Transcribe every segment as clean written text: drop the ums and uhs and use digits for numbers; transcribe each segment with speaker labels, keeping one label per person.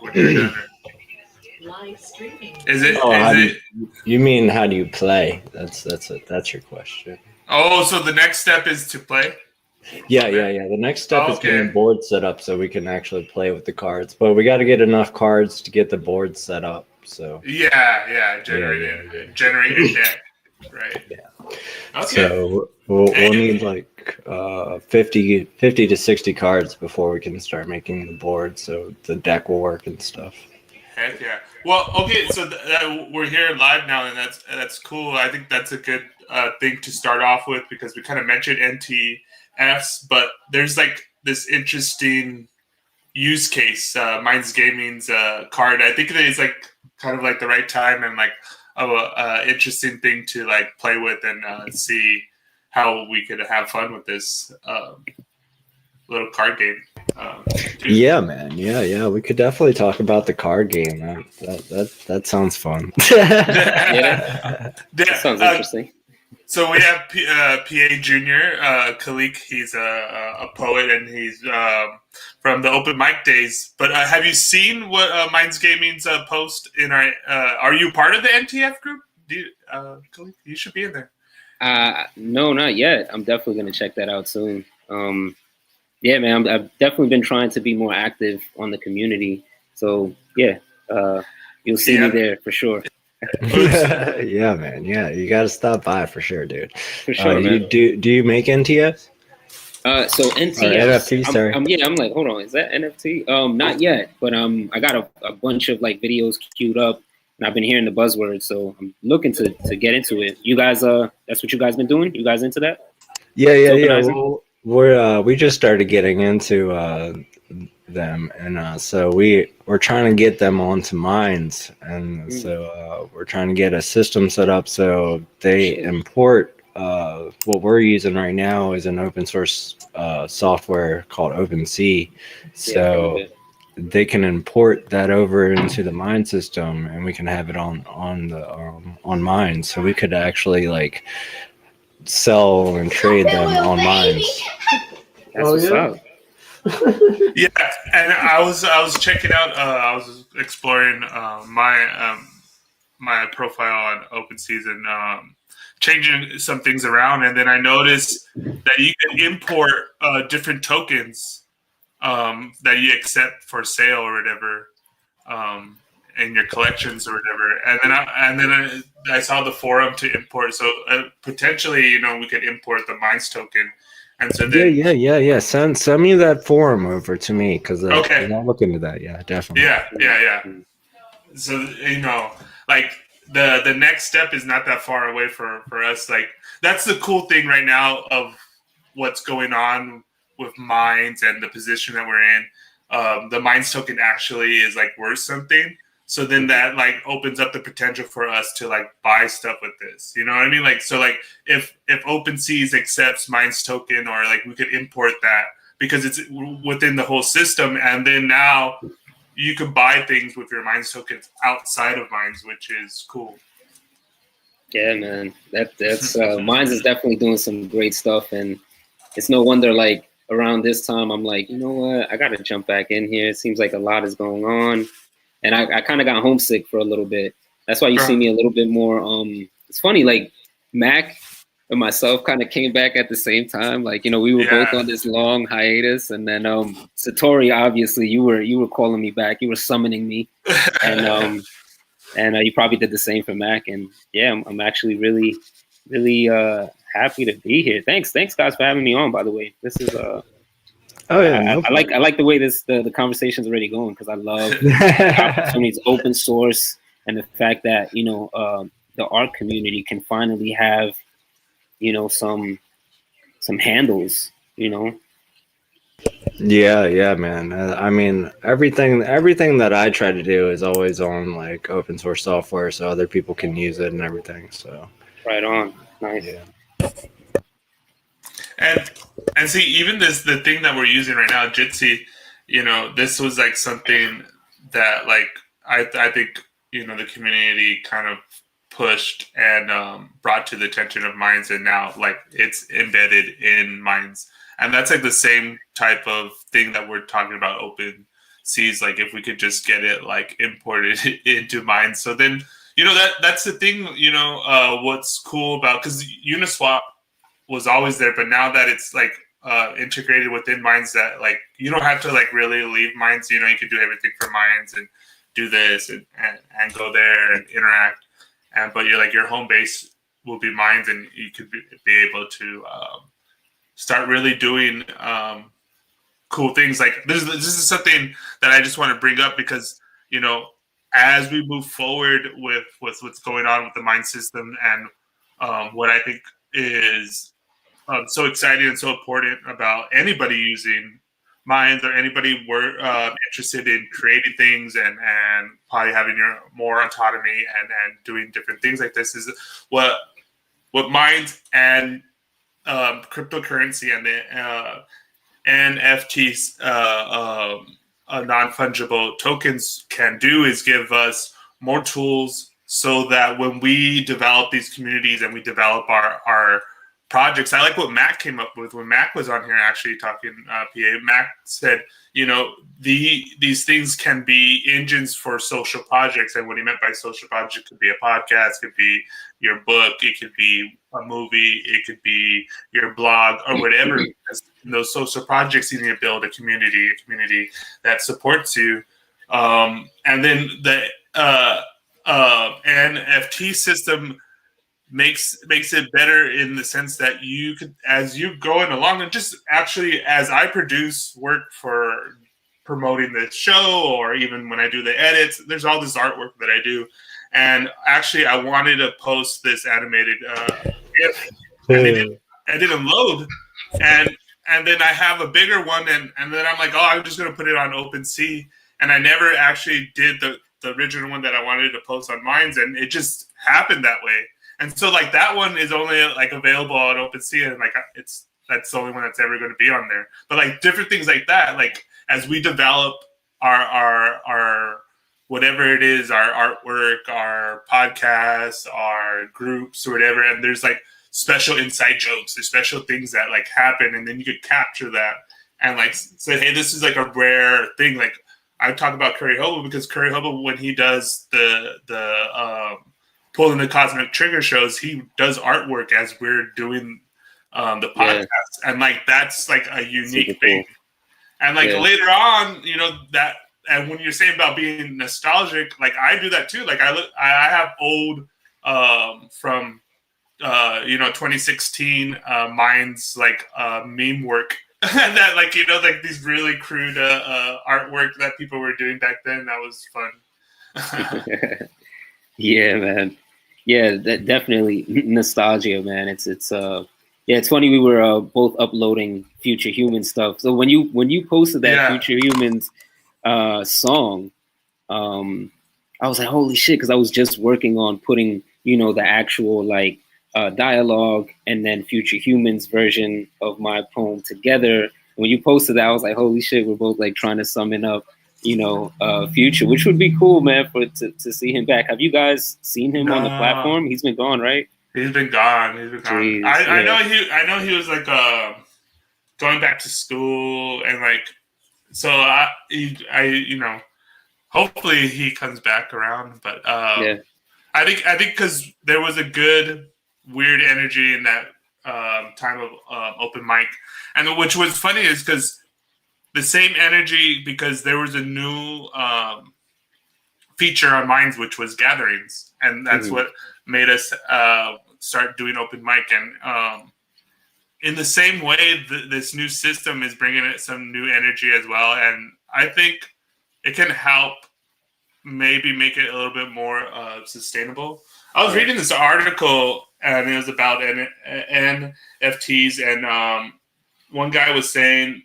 Speaker 1: when you're done?
Speaker 2: Live streaming.
Speaker 1: Is it?
Speaker 3: Oh,
Speaker 1: Is it?
Speaker 3: you mean how do you play? That's your question.
Speaker 1: Oh, so the next step is to play.
Speaker 3: Yeah. The next step is
Speaker 1: Okay.
Speaker 3: getting board set up so we can actually play with the cards. But we got to get enough cards to get the board set up. So
Speaker 1: Yeah. Generate a deck. Right.
Speaker 3: Yeah.
Speaker 1: Okay.
Speaker 3: So we'll need like 50 to 60 cards before we can start making the board so the deck will work and stuff.
Speaker 1: Heck yeah. Well, okay, so we're here live now, and that's cool. I think that's a good thing to start off with because we kind of mentioned NTFs, but there's like this interesting use case, Mindsgaming's card. I think that it's like kind of like the right time and like interesting thing to like play with and see how we could have fun with this little card game.
Speaker 3: Yeah, man. Yeah. We could definitely talk about the card game. That sounds fun.
Speaker 4: That sounds interesting.
Speaker 1: So we have PA Junior, Khaliq. He's a poet and he's from the open mic days. But have you seen what Mindsgaming's post in our? Are you part of the NTF group? Khaliq, you should be in there.
Speaker 4: No, not yet. I'm definitely going to check that out soon. Yeah, man, I've definitely been trying to be more active on the community. So yeah, you'll see me there for sure.
Speaker 3: Yeah, man. Yeah, you got to stop by for sure, dude.
Speaker 4: For sure, man.
Speaker 3: Do you make NTFs?
Speaker 4: So NTFs.
Speaker 3: NFT, sorry.
Speaker 4: I'm like, hold on, is that NFT? Not yet, but I got a bunch of like videos queued up, and I've been hearing the buzzwords, so I'm looking to get into it. You guys, that's what you guys been doing? You guys into that?
Speaker 3: Yeah. Well, we just started getting into them, and so we're trying to get them onto Minds, and so we're trying to get a system set up so they import. What we're using right now is an open source software called OpenSea, so they can import that over into the Mind system, and we can have it on Mind, so we could actually like sell and trade them on Minds.
Speaker 4: That's what's up.
Speaker 1: Yeah, and I was checking out. I was exploring my profile on OpenSea and changing some things around, and then I noticed that you can import different tokens that you accept for sale or whatever in your collections or whatever. And then I saw the forum to import. So potentially, we could import the Minds token. And so then,
Speaker 3: yeah. Send me that forum over to me because
Speaker 1: okay.
Speaker 3: I'll look into that. Yeah, definitely.
Speaker 1: Yeah. So like the next step is not that far away for us. Like that's the cool thing right now of what's going on with Minds and the position that we're in. The Minds token actually is like worth something. So then that like opens up the potential for us to like buy stuff with this. You know what I mean? Like so like if OpenSea accepts Minds token or like we could import that because it's within the whole system, and then now you can buy things with your Minds tokens outside of Minds, which is cool.
Speaker 4: Yeah, man. That's Minds is definitely doing some great stuff, and it's no wonder like around this time I'm like, you know what, I gotta jump back in here. It seems like a lot is going on. And I kind of got homesick for a little bit. That's why you see me a little bit more. It's funny, like Mac and myself kind of came back at the same time. Like, we were both on this long hiatus. And then Satori, obviously, you were calling me back. You were summoning me. And you probably did the same for Mac. And yeah, I'm actually really, really happy to be here. Thanks guys for having me on, by the way. This is
Speaker 3: Oh yeah,
Speaker 4: I like the way the conversation's already going because I love the opportunities, open source, and the fact that the art community can finally have some handles.
Speaker 3: Yeah, man. I mean, everything that I try to do is always on like open source software, so other people can use it and everything. So
Speaker 4: right on, nice.
Speaker 3: Yeah.
Speaker 1: And see, even the thing that we're using right now, Jitsi, this was like something that like I think the community kind of pushed and brought to the attention of Minds, and now like it's embedded in Minds, and that's like the same type of thing that we're talking about open sees like if we could just get it like imported into Minds. So then, that's the thing, what's cool about, because Uniswap was always there, but now that it's like integrated within Minds, that like you don't have to like really leave Minds. You can do everything for Minds and do this and go there and interact. But your home base will be Minds, and you could be able to start really doing cool things. Like this is something that I just want to bring up because as we move forward with what's going on with the Mind system and what I think is so exciting and so important about anybody using Minds or anybody interested in creating things and probably having your more autonomy and doing different things like this is what Minds and cryptocurrency and the NFTs, non-fungible tokens can do is give us more tools so that when we develop these communities and we develop our projects, I like what Mac came up with when Mac was on here actually talking PA. Mac said, these things can be engines for social projects. And what he meant by social project could be a podcast, could be your book, it could be a movie, it could be your blog or whatever. Because in those social projects, you need to build a community that supports you. And then the NFT system makes it better in the sense that you could, as you going along, and just actually as I produce work for promoting the show, or even when I do the edits, there's all this artwork that I do. And actually I wanted to post this animated GIF, and it didn't load. And then I have a bigger one, and then I'm like, oh, I'm just going to put it on OpenSea. And I never actually did the original one that I wanted to post on Minds, and it just happened that way. And so like that one is only like available on OpenSea, and like that's the only one that's ever going to be on there. But like different things like that, like as we develop our whatever it is, our artwork, our podcasts, our groups or whatever, and there's like special inside jokes, there's special things that like happen, and then you could capture that and like say, hey, this is like a rare thing. Like I talk about Curry Hobo because Curry Hobo, when he does the Pulling the Cosmic Trigger shows, he does artwork as we're doing the podcast, and like that's like a unique thing. And like later on, that, and when you're saying about being nostalgic, like I do that too. Like I have old from 2016 Minds like meme work and that like like these really crude artwork that people were doing back then. That was fun.
Speaker 4: Yeah, man. Yeah, that definitely nostalgia, man. It's funny, we were both uploading Future Human stuff. So when you posted that Future Humans song, I was like, holy shit, because I was just working on putting the actual like dialogue and then Future Humans version of my poem together. When you posted that, I was like, holy shit, we're both like trying to summon up Future, which would be cool, man, to see him back. Have you guys seen him on the platform? He's been gone, right?
Speaker 1: He's been gone. Jeez, I know he was like going back to school, and like so I hopefully he comes back around. But I think because there was a good weird energy in that time of open mic, and which was funny is because the same energy, because there was a new feature on Minds, which was gatherings, and that's what made us start doing open mic. And in the same way, this new system is bringing it some new energy as well, and I think it can help maybe make it a little bit more sustainable. I was reading this article, and it was about NFTs, and one guy was saying,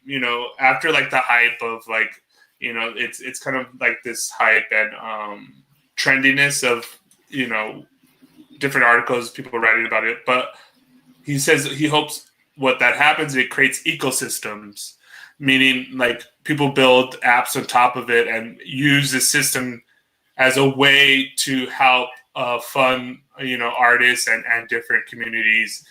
Speaker 1: after like the hype of like, it's kind of like this hype and trendiness of, different articles, people writing about it. But he says he hopes what that happens, it creates ecosystems, meaning like people build apps on top of it and use the system as a way to help fund, artists and different communities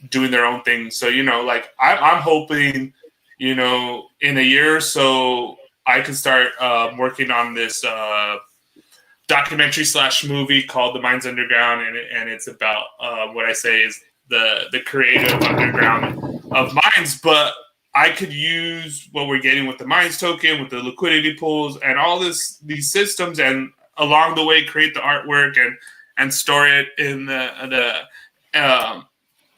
Speaker 1: doing their own thing. So, like I'm hoping, in a year or so, I can start working on this documentary / movie called The Minds Underground, and it's about what I say is the creative underground of Minds. But I could use what we're getting with the Minds token, with the liquidity pools, and all these systems, and along the way create the artwork and store it in the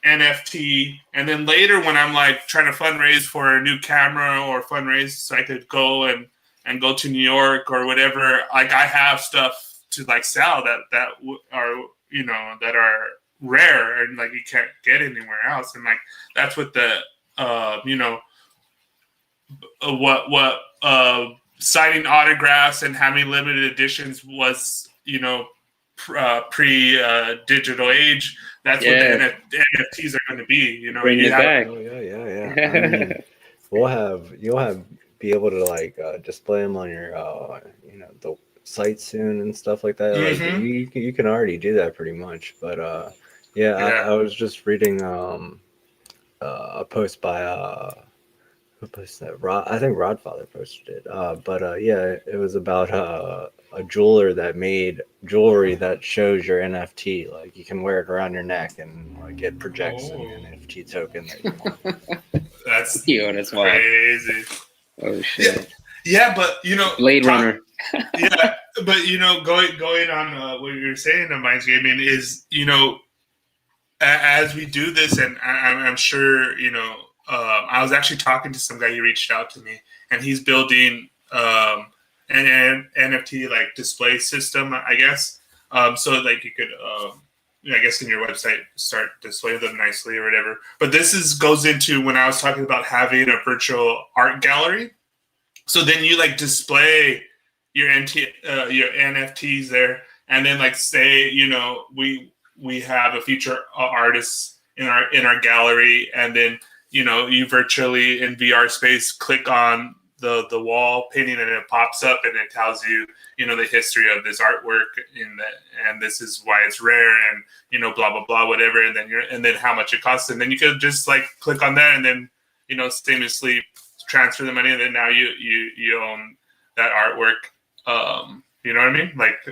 Speaker 1: NFT. And then later, when I'm like trying to fundraise for a new camera or fundraise so I could go and go to New York or whatever, like I have stuff to like sell that are, you know, that are rare and like you can't get anywhere else. And like that's what the you know, what signing autographs and having limited editions was, you know, pre digital age. That's what the NFTs are going to be. You know,
Speaker 4: Bring it back.
Speaker 3: Oh yeah. I mean, you'll be able to like display them on your you know, the site soon and stuff like that.
Speaker 1: Mm-hmm.
Speaker 3: Like you can already do that pretty much. But I was just reading a post by who posted that? I think Rodfather posted it. Yeah, it was about a jeweler that made jewelry that shows your NFT. Like you can wear it around your neck and like it projects an NFT token that you want.
Speaker 1: That's
Speaker 4: that's wild.
Speaker 1: crazy.
Speaker 4: Oh shit.
Speaker 1: Yeah, but you know,
Speaker 4: Blade Runner.
Speaker 1: Yeah, but you know, going on what you were saying on Mindsgaming is, you know, as we do this, and I'm sure, you know, I was actually talking to some guy. He reached out to me, and he's building an NFT like display system, I guess. So like you could, I guess, in your website start displaying them nicely or whatever. But this goes into when I was talking about having a virtual art gallery. So then you like display your NFTs there, and then like say, you know, we have a feature artist in our gallery, and then, you know, you virtually in VR space click on the wall painting and it pops up and it tells you, you know, the history of this artwork and this is why it's rare, and, you know, blah blah blah whatever, and then how much it costs, and then you could just like click on that and then, you know, seamlessly transfer the money, and then now you own that artwork. You know what I mean? Like,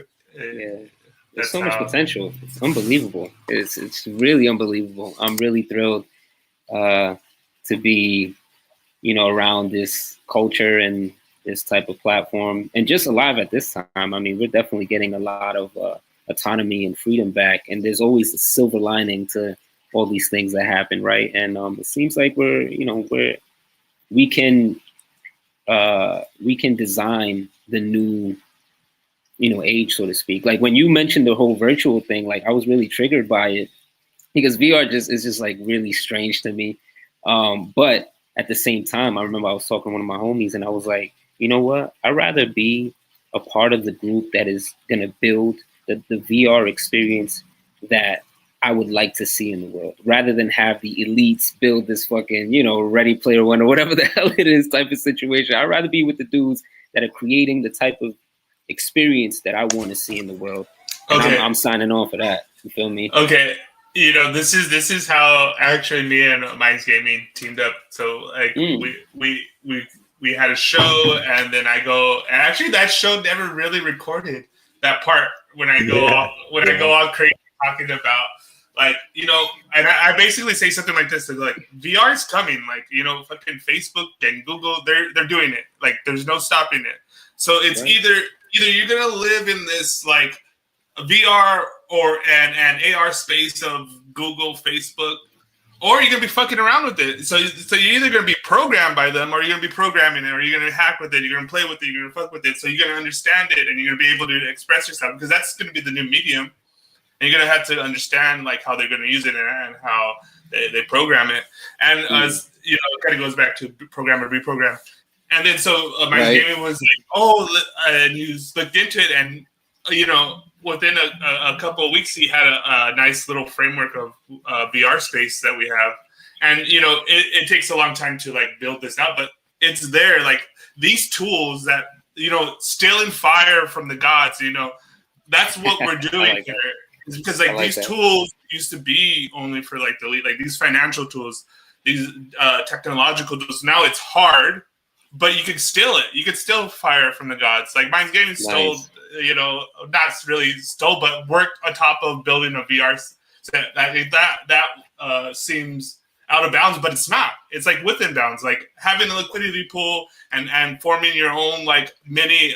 Speaker 4: there's so much potential. It's unbelievable. It's really unbelievable. I'm really thrilled to be, you know, around this culture and this type of platform, and just alive at this time. I mean, we're definitely getting a lot of autonomy and freedom back, and there's always a silver lining to all these things that happen, right? And it seems like we can design the new, you know, age, so to speak. Like when you mentioned the whole virtual thing, like I was really triggered by it because VR is just like really strange to me. But at the same time, I remember I was talking to one of my homies and I was like, you know what? I'd rather be a part of the group that is going to build the VR experience that I would like to see in the world, rather than have the elites build this fucking, you know, Ready Player One or whatever the hell it is type of situation. I'd rather be with the dudes that are creating the type of experience that I want to see in the world. And
Speaker 1: okay,
Speaker 4: I'm signing on for that. You feel me?
Speaker 1: Okay, you know, this is how actually me and Mindsgaming teamed up. So like we had a show, and then I go, and actually that show never really recorded that part when I go all crazy talking about, like, you know, and I basically say something like this, like VR is coming, like, you know, fucking Facebook and Google, they're doing it, like there's no stopping it. So it's either you're gonna live in this like VR or an AR space of Google, Facebook, or you're gonna be fucking around with it. So you're either gonna be programmed by them, or you're gonna be programming it, or you're gonna hack with it, you're gonna play with it, you're gonna fuck with it. So you're gonna understand it, and you're gonna be able to express yourself, because that's gonna be the new medium. And you're gonna have to understand like how they're gonna use it and how they program it. And as you know, it kind of goes back to program or reprogram. And then so Mindsgaming was like, and you looked into it, and you know, within a couple of weeks, he had a nice little framework of VR space that we have. And you know, it takes a long time to like build this out, but it's there. Like these tools that, you know, stealing fire from the gods. You know, that's what we're doing like here. It's because like these tools used to be only for like the elite, like these financial tools, these technological tools. Now it's hard, but you could steal it. You could still fire from the gods. Like Mindsgaming stole, not really stole, but worked on top of building a VR set. That seems out of bounds, but it's not. It's like within bounds. Like having a liquidity pool and forming your own like mini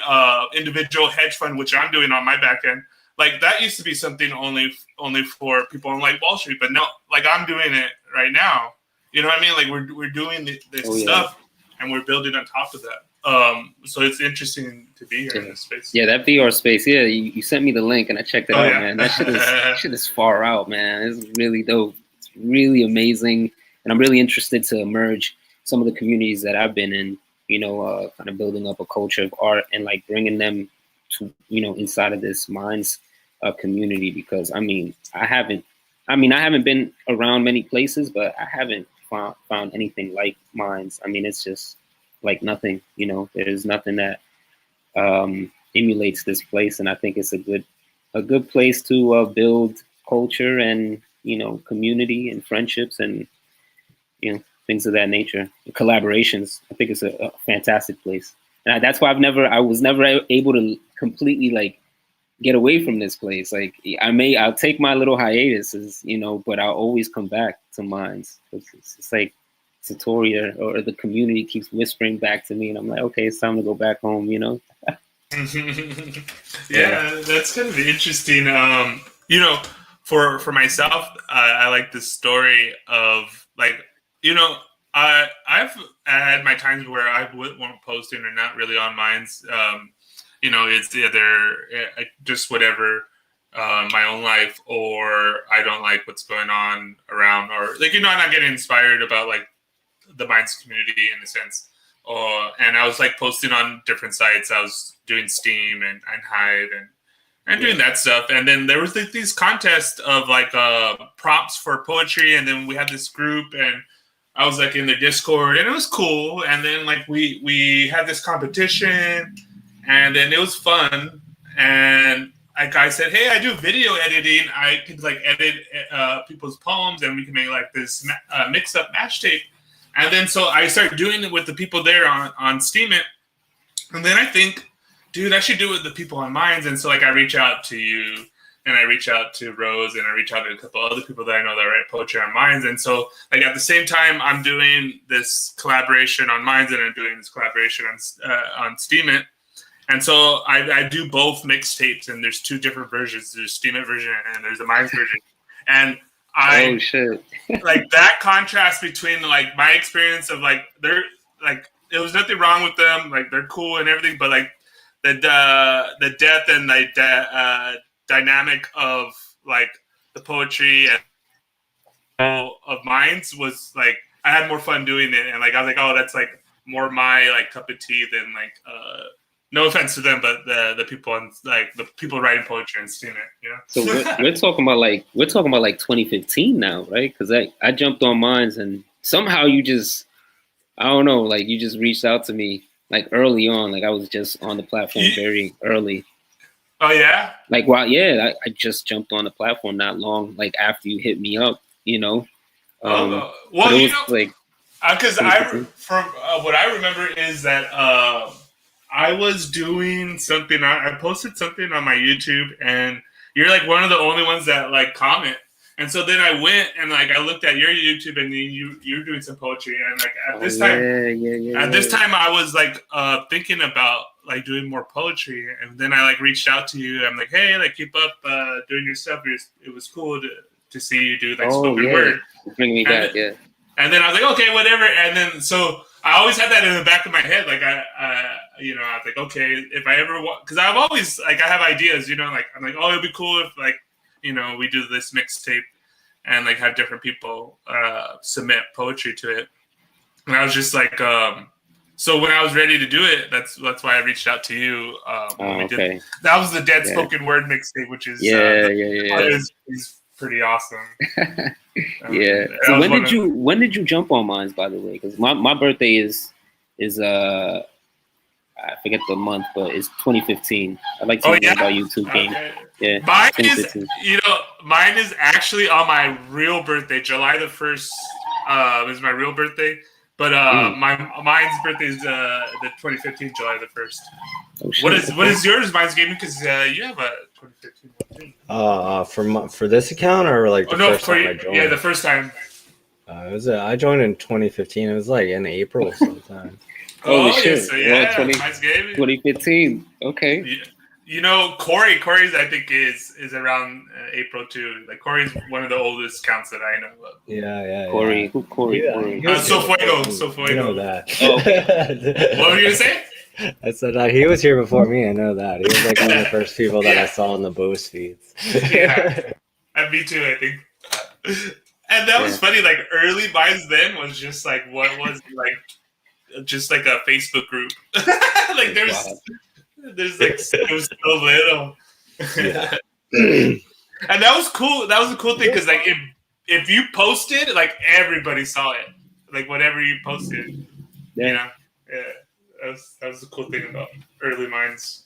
Speaker 1: individual hedge fund, which I'm doing on my back end. Like that used to be something only for people on like Wall Street, but no, like I'm doing it right now. You know what I mean? Like we're doing this stuff. And we're building on top of that. So it's interesting to be here in this space.
Speaker 4: Yeah, that VR space. Yeah, you sent me the link and I checked it out, man. That shit is far out, man. It's really dope. It's really amazing. And I'm really interested to merge some of the communities that I've been in, kind of building up a culture of art and like bringing them to, inside of this Minds community. Because I haven't been around many places, but I haven't found anything like Minds. It's just like nothing, there's nothing that emulates this place, and I think it's a good place to build culture and community and friendships and things of that nature, collaborations. I think it's a fantastic place, and that's why I was never able to completely like get away from this place. Like I'll take my little hiatuses, but I'll always come back to Minds. It's like SatoriD or the community keeps whispering back to me, and I'm like, okay, it's time to go back home.
Speaker 1: Yeah, that's kind of interesting. For myself, I like this story of like, I've had my times where I won't posting or not really on Minds. It's either just whatever, my own life, or I don't like what's going on around, or like, I'm not getting inspired about like the Minds community in a sense. And I was like posting on different sites. I was doing Steam and Hive and doing that stuff. And then there was like these contests of like prompts for poetry. And then we had this group, and I was like in the Discord, and it was cool. And then like we had this competition. And then it was fun, and I said, "Hey, I do video editing. I could like edit people's poems, and we can make like this mix-up match tape." And then so I started doing it with the people there on Steam it, and then I think, dude, I should do it with the people on Minds. And so like I reach out to you, and I reach out to Rose, and I reach out to a couple other people that I know that write poetry on Minds. And so like at the same time, I'm doing this collaboration on Minds, and I'm doing this collaboration on Steam it. And so I do both mixtapes, and there's two different versions. There's Steam It version and there's the Minds version. And
Speaker 4: oh shit,
Speaker 1: like that contrast between like my experience of like they're like there was nothing wrong with them, like they're cool and everything, but like the depth and the dynamic of like the poetry and of Minds was like I had more fun doing it, and like I was like, oh, that's like more my like cup of tea than like no offense to them, but the people on like the people writing poetry and Steam it,
Speaker 4: So we're talking about like 2015 now, right? Because I jumped on Minds, and somehow you just, I don't know, like you just reached out to me like early on, like I was just on the platform very early.
Speaker 1: Oh yeah.
Speaker 4: Like I just jumped on the platform not long like after you hit me up,
Speaker 1: Well,
Speaker 4: like
Speaker 1: because from what I remember is that I was doing something. I posted something on my YouTube, and you're like one of the only ones that like comment. And so then I went and like I looked at your YouTube, and then you're doing some poetry. And like at this time, I was like thinking about like doing more poetry. And then I like reached out to you. I'm like, hey, like keep up doing your stuff. It was cool to see you do like spoken word.
Speaker 4: Bring me back, yeah.
Speaker 1: And then I was like, okay, whatever. And then so I always had that in the back of my head, like I was like, okay, if I ever because I've always like I have ideas, like I'm like, oh, it'd be cool if like we do this mixtape and like have different people submit poetry to it. And I was just like, so when I was ready to do it, that's why I reached out to you. We did, that was the Dead Spoken Word mixtape, which is is pretty awesome.
Speaker 4: So when did you jump on Minds, by the way? Because my birthday is I forget the month, but it's 2015. I'd like to know about you too, Game.
Speaker 1: Okay.
Speaker 4: Yeah.
Speaker 1: Mine is actually on my real birthday. July the 1st is my real birthday. But mine's birthday is the 2015 July the 1st.
Speaker 4: Oh, shit.
Speaker 1: What is yours, Mine's Gaming? Because you have a 2015 one too.
Speaker 3: For this account or like the first time I joined?
Speaker 1: Yeah, the first time.
Speaker 3: I joined in 2015. It was like in April sometime.
Speaker 4: Holy
Speaker 1: Oh,
Speaker 4: shit.
Speaker 1: yes, so yeah,
Speaker 4: Well,
Speaker 1: Mine's Gaming.
Speaker 4: 2015. Okay.
Speaker 1: You know, Corey's I think is around April too. Like Corey's one of the oldest counts that I know of.
Speaker 3: Yeah.
Speaker 4: Corey. Who Corey? Corey.
Speaker 1: Sofuego.
Speaker 3: You know that.
Speaker 1: What were you gonna say?
Speaker 3: I said he was here before me. I know that. He was like one of the first people that I saw in the boost feeds.
Speaker 1: Yeah, and me too, I think. And that was funny. Like early Minds then was just like what was like just like a Facebook group. Like there's like it was so little.
Speaker 3: Yeah.
Speaker 1: And that was cool. That was a cool thing because like if you posted, like everybody saw it. Like whatever you posted, you know. Yeah, that was the cool thing about early Minds.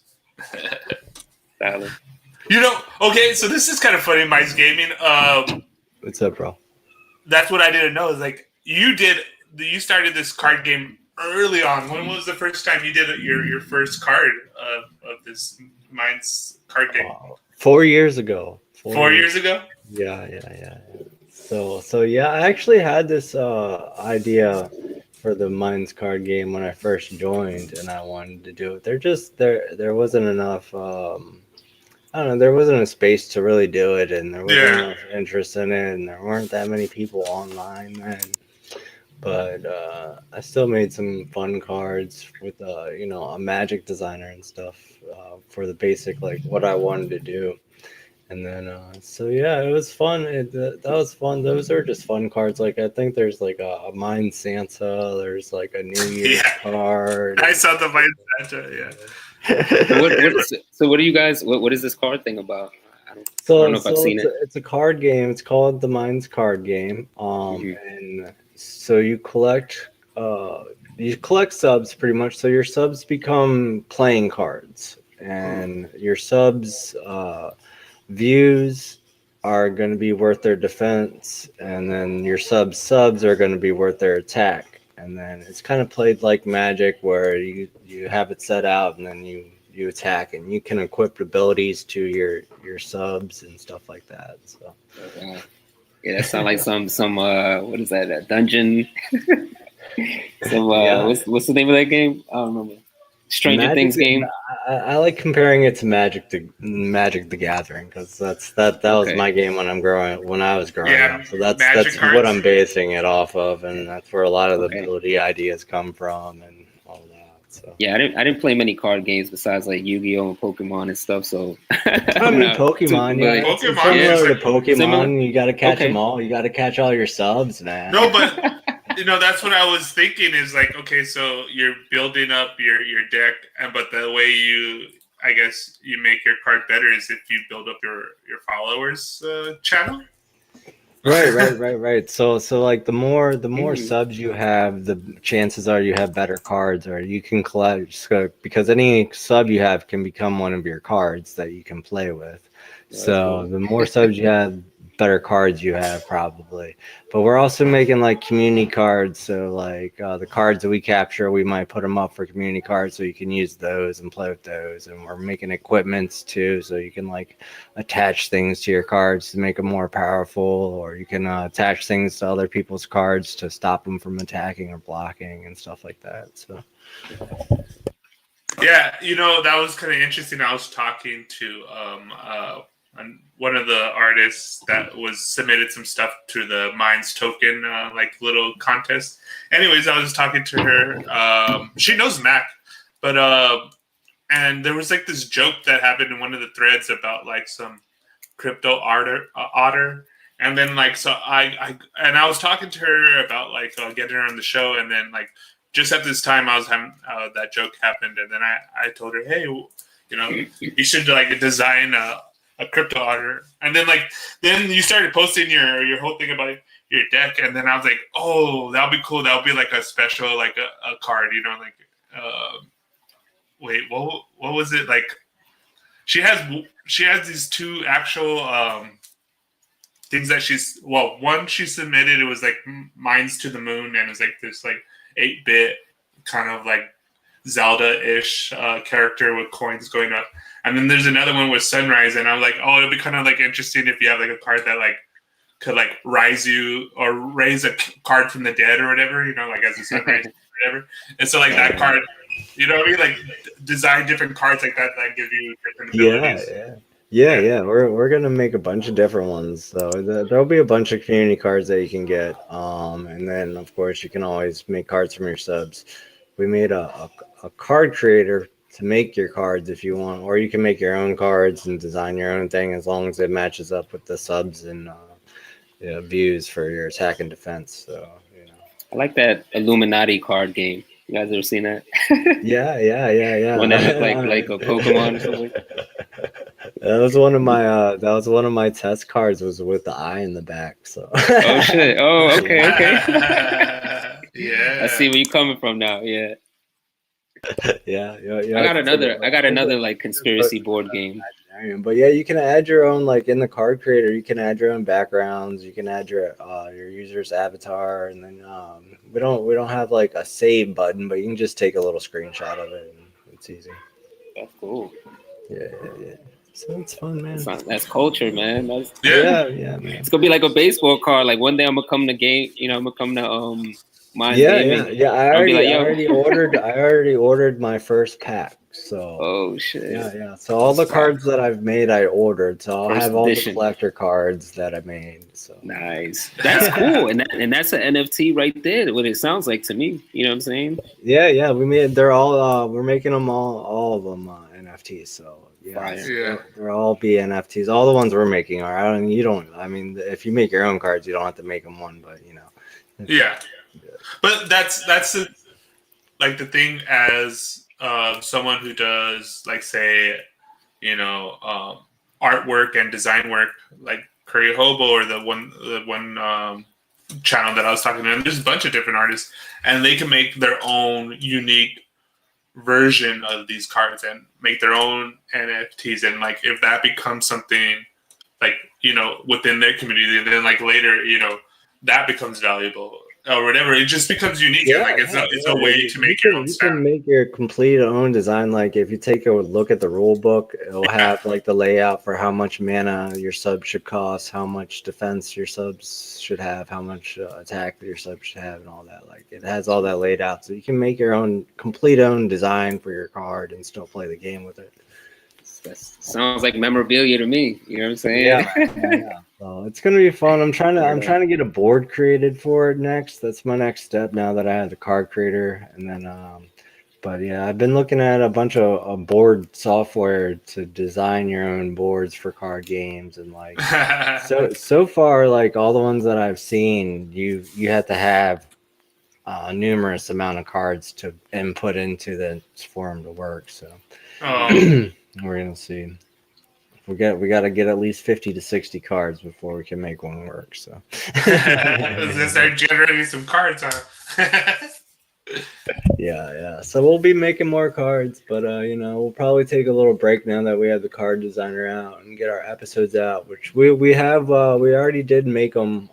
Speaker 1: You know, okay, so this is kind of funny, Minds Gaming.
Speaker 3: What's up, bro?
Speaker 1: That's what I didn't know. Is like you started this card game early on. When was the first time you did your first card of this Minds card game?
Speaker 3: 4 years ago.
Speaker 1: 4 years ago?
Speaker 3: Yeah. So yeah, I actually had this idea for the Minds card game when I first joined, and I wanted to do it. There wasn't enough. I don't know. There wasn't a space to really do it, and there wasn't enough interest in it, and there weren't that many people online then. But I still made some fun cards with a magic designer and stuff for the basic like what I wanted to do. And then it was fun. That was fun. Those are just fun cards. Like I think there's like a Mind Santa. There's like a New Year's card.
Speaker 1: I saw the Mind Santa. Yeah.
Speaker 4: So what do you guys? What is this card thing about? I don't know if I've seen it.
Speaker 3: It's a card game. It's called the Minds card game. And so you collect subs pretty much. So your subs become playing cards, and your subs views are going to be worth their defense, and then your subs are going to be worth their attack. And then it's kind of played like Magic, where you have it set out, and then you attack, and you can equip abilities to your subs and stuff like that. So
Speaker 4: yeah, that sounds like some what is that? A dungeon? What's the name of that game? I don't remember. Stranger Things game.
Speaker 3: I like comparing it to Magic the Gathering, because that was my game when I was growing up. So that's what I'm basing it off of, and that's where a lot of the ability ideas come from and all that. So
Speaker 4: yeah, I didn't play many card games besides like Yu-Gi-Oh and Pokemon and stuff. So
Speaker 3: I mean Pokemon, similar to Pokemon. You got to catch them all. You got to catch all your subs, man.
Speaker 1: No, but. That's what I was thinking is like, okay, so you're building up your deck, but the way I guess you make your card better is if you build up your followers channel.
Speaker 3: Right. So like the more subs you have, the chances are you have better cards, or you can collect, because any sub you have can become one of your cards that you can play with. So the more subs you have, better cards you have probably. But we're also making like community cards, so like the cards that we capture, we might put them up for community cards so you can use those and play with those. And we're making equipments too, so you can like attach things to your cards to make them more powerful, or you can attach things to other people's cards to stop them from attacking or blocking and stuff like that. So
Speaker 1: yeah, that was kind of interesting. I was talking to one of the artists that was submitted some stuff to the Minds token, like little contest. Anyways, I was talking to her. She knows Mac, but and there was like this joke that happened in one of the threads about like some crypto otter, and then like so I was talking to her about like getting her on the show, and then like just at this time I was having that joke happened, and then I told her, hey, you should like design a crypto otter. And then you started posting your whole thing about your deck, and then I was like, oh, that'll be cool. That'll be like a special, like a card, wait, what was it? Like she has these two actual things that one she submitted. It was like Minds to the Moon, and it was like this like 8-bit kind of like Zelda-ish character with coins going up. And then there's another one with Sunrise, and I'm like, oh, it'd be kind of like interesting if you have like a card that like could like rise you or raise a card from the dead or whatever, you know, like as a sunrise or whatever. And so like that card, you know what I mean? Like design different cards like that give you different abilities.
Speaker 3: Yeah. We're gonna make a bunch of different ones. So there'll be a bunch of community cards that you can get. And then of course you can always make cards from your subs. We made a card creator to make your cards if you want, or you can make your own cards and design your own thing as long as it matches up with the subs and views for your attack and defense. So
Speaker 4: I like that Illuminati card game. You guys ever seen that?
Speaker 3: Yeah.
Speaker 4: One that looked like a Pokemon or something.
Speaker 3: That was one of my test cards, was with the eye in the back. So.
Speaker 4: Oh shit! Oh, okay.
Speaker 1: Yeah.
Speaker 4: I see where you're coming from now. Yeah.
Speaker 3: Yeah.
Speaker 4: I got another like conspiracy board game.
Speaker 3: But yeah, you can add your own, like in the card creator, you can add your own backgrounds. You can add your user's avatar, and then we don't have like a save button, but you can just take a little screenshot of it, and it's easy.
Speaker 4: That's cool.
Speaker 3: Yeah. So it's fun, man.
Speaker 4: That's culture, man.
Speaker 3: Yeah, man.
Speaker 4: It's gonna be like a baseball card. Like one day I'm gonna come to game. You know, I'm gonna come to Mindsgaming.
Speaker 3: Yeah. I already ordered my first pack. So.
Speaker 4: Oh shit.
Speaker 3: Yeah. So all the cards that I've made, I ordered. So I'll have all the collector cards that I made. So
Speaker 4: nice. That's cool, and that's an NFT right there. What it sounds like to me. You know what I'm saying?
Speaker 3: Yeah. We made. They're all. We're making them all of them NFTs. So. Yeah, they're all be NFTs. All the ones we're making are. I mean, if you make your own cards, you don't have to make them one. But
Speaker 1: Yeah. But that's the thing as someone who does like say, artwork and design work like Curry Hobo or the one channel that I was talking to. There's a bunch of different artists, and they can make their own unique version of these cards and make their own NFTs. And like if that becomes something like within their community, then like later that becomes valuable or whatever. It just becomes unique. It's a way to make your own style.
Speaker 3: You can make your complete own design. Like if you take a look at the rule book, it'll have like the layout for how much mana your sub should cost, how much defense your subs should have, how much attack your sub should have, and all that. Like it has all that laid out, so you can make your own complete own design for your card and still play the game with it.
Speaker 4: That sounds like memorabilia to me. You know what I'm saying?
Speaker 3: Yeah. So it's gonna be fun. I'm trying to get a board created for it next. That's my next step now that I have the card creator. And then, but yeah, I've been looking at a bunch of board software to design your own boards for card games, and like so far, like all the ones that I've seen, you have to have a numerous amount of cards to input into the for them to work. So. We're gonna see. We got to get at least 50 to 60 cards before we can make one work. So
Speaker 1: let's start generating some cards, huh?
Speaker 3: Yeah. So we'll be making more cards, but we'll probably take a little break now that we have the card designer out and get our episodes out, which we have. We already did make them.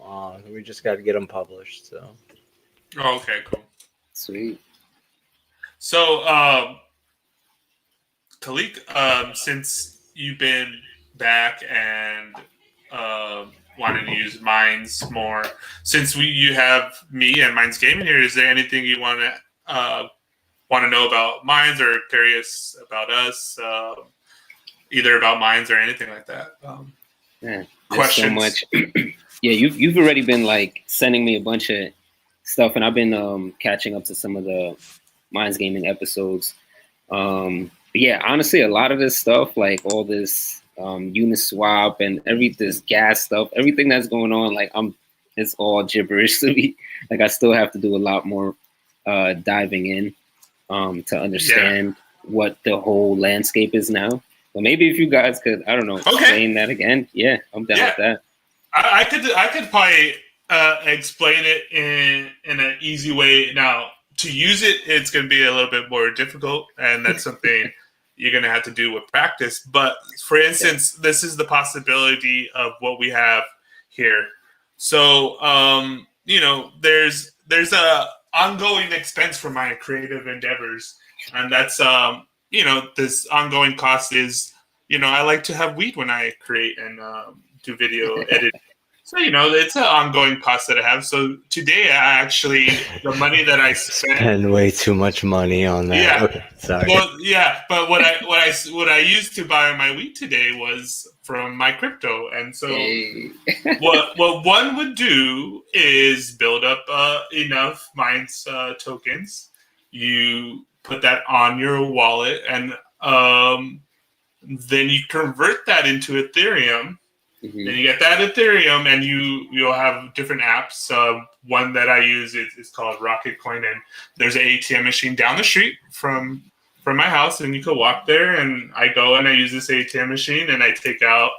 Speaker 3: We just got to get them published. So.
Speaker 1: Oh, okay, cool,
Speaker 4: sweet.
Speaker 1: So. Khaliq, since you've been back and wanting to use Minds more, since you have me and Mindsgaming here, is there anything you want to know about Minds or curious about us, either about Minds or anything like that? Questions.
Speaker 4: So much. Yeah, you've already been like sending me a bunch of stuff, and I've been catching up to some of the Mindsgaming episodes. Yeah, honestly, a lot of this stuff, like all this Uniswap and this gas stuff, everything that's going on, like it's all gibberish to me. Like I still have to do a lot more diving in to understand what the whole landscape is now. But maybe if you guys could, I don't know, explain that again. Yeah, I'm down with that.
Speaker 1: I could probably explain it in an easy way. Now, to use it, it's going to be a little bit more difficult, and that's something you're going to have to do with practice. But for instance, this is the possibility of what we have here. So, there's a ongoing expense for my creative endeavors, and that's this ongoing cost is I like to have weed when I create and do video edit. So it's an ongoing cost that I have. So today, the money that I
Speaker 3: spend way too much money on that.
Speaker 1: Yeah.
Speaker 3: Okay, sorry.
Speaker 1: Well, yeah, but what I used to buy my weed today was from my crypto, and so what one would do is build up enough Minds tokens. You put that on your wallet, and then you convert that into Ethereum.
Speaker 4: Mm-hmm.
Speaker 1: Then you get that Ethereum, and you'll have different apps. One that I use is called Rocket Coin, and there's an ATM machine down the street from my house, and you can walk there. And I go and I use this ATM machine, and I take out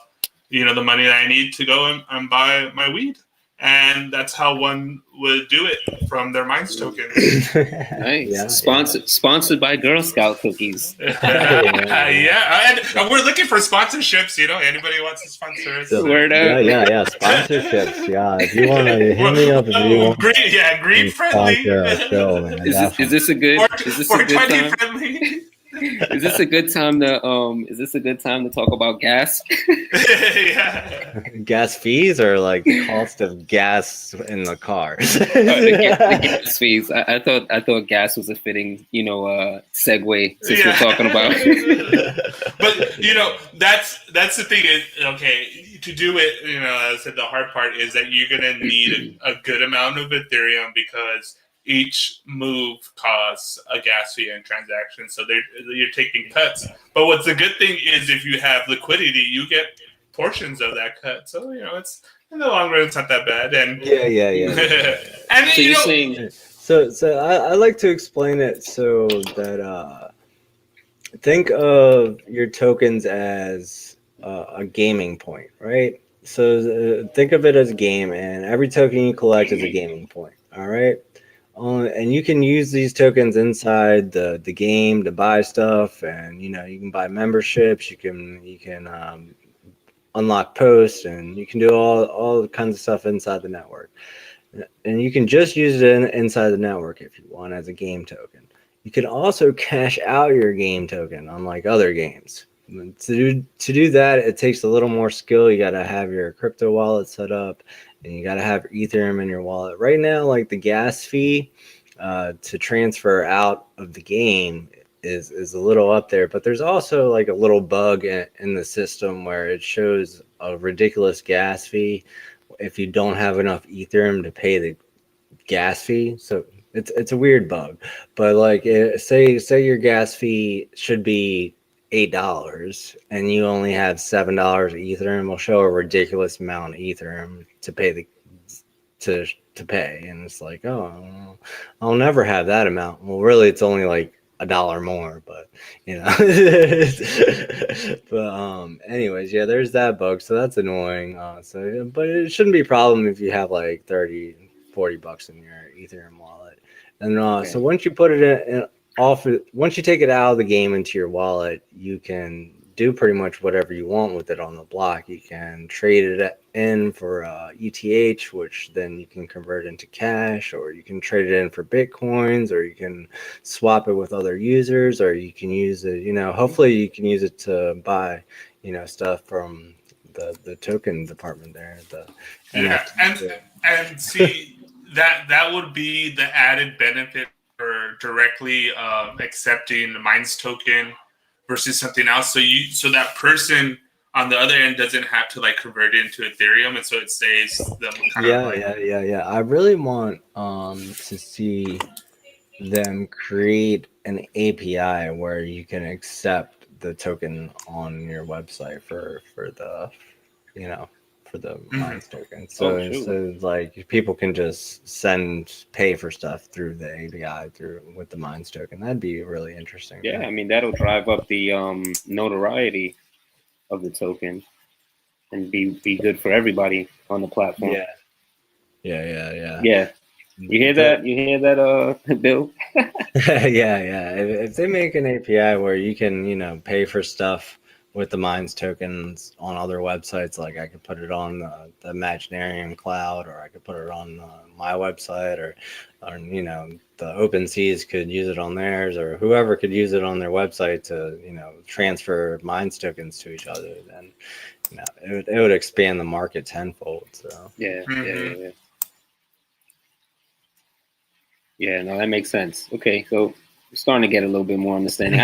Speaker 1: the money that I need to go and buy my weed, and that's how one would do it from their Minds tokens.
Speaker 4: Nice. Yeah, sponsored by Girl Scout cookies.
Speaker 1: Yeah, and we're looking for sponsorships. Anybody wants to sponsor us?
Speaker 4: Word out.
Speaker 3: Yeah, sponsorships. Yeah, if you want to hit me up, if you want.
Speaker 1: Green friendly.
Speaker 3: Show, man,
Speaker 4: is this a good? Is this a good time?
Speaker 1: Friendly?
Speaker 4: Is this a good time to talk about gas?
Speaker 1: Yeah.
Speaker 3: Gas fees or like the cost of gas in the cars?
Speaker 4: The gas fees. I thought gas was a fitting, segue since we're talking about.
Speaker 1: But that's the thing is, okay, to do it, as I said, the hard part is that you're gonna need a good amount of Ethereum because each move costs a gas fee and transaction, so you're taking cuts. But what's the good thing is if you have liquidity, you get portions of that cut. So it's in the long run, it's not that bad. And and
Speaker 4: so you're saying,
Speaker 3: so I like to explain it so that think of your tokens as a gaming point, right? So think of it as a game, and every token you collect is a gaming point. All right. And you can use these tokens inside the game to buy stuff, and you can buy memberships. You can unlock posts, and you can do all kinds of stuff inside the network. And you can just use it inside the network if you want as a game token. You can also cash out your game token, unlike other games. To do that, it takes a little more skill. You got to have your crypto wallet set up, and you got to have Ethereum in your wallet. Right now, like the gas fee to transfer out of the game is a little up there, but there's also like a little bug in the system where it shows a ridiculous gas fee if you don't have enough Ethereum to pay the gas fee. So it's a weird bug, but like say your gas fee should be $8 and you only have $7 Ethereum, will show a ridiculous amount of Ethereum to pay to pay, and it's like, oh, I'll never have that amount. Well, really, it's only like $1 more, but but anyways, yeah, there's that bug, so that's annoying. But it shouldn't be a problem if you have like $30-$40 in your Ethereum wallet, and so once you put it once you take it out of the game into your wallet, you can do pretty much whatever you want with it on the block. You can trade it in for ETH, which then you can convert into cash, or you can trade it in for Bitcoins, or you can swap it with other users, or you can use it, hopefully you can use it to buy, stuff from the token department there.
Speaker 1: And see, that would be the added benefit for directly accepting the Minds token versus something else. So that person on the other end doesn't have to like convert it into Ethereum, and so it saves them.
Speaker 3: Yeah. I really want to see them create an API where you can accept the token on your website for the for the Minds token. So like people can just pay for stuff through the API with the Minds token. That'd be really interesting.
Speaker 4: Yeah, I mean that'll drive up the notoriety of the token and be good for everybody on the platform.
Speaker 3: Yeah.
Speaker 4: You hear that? Bill?
Speaker 3: yeah. If they make an API where you can, pay for stuff with the Minds tokens on other websites. Like I could put it on the Imaginarium cloud, or I could put it on my website, or you know, the Open Seas could use it on theirs, or whoever could use it on their website to, you know, transfer Minds tokens to each other. Then, you know, it would expand the market tenfold. So
Speaker 4: Yeah,
Speaker 1: Mhm.
Speaker 4: yeah. No, that makes sense. Okay, so I'm starting to get a little bit more understanding.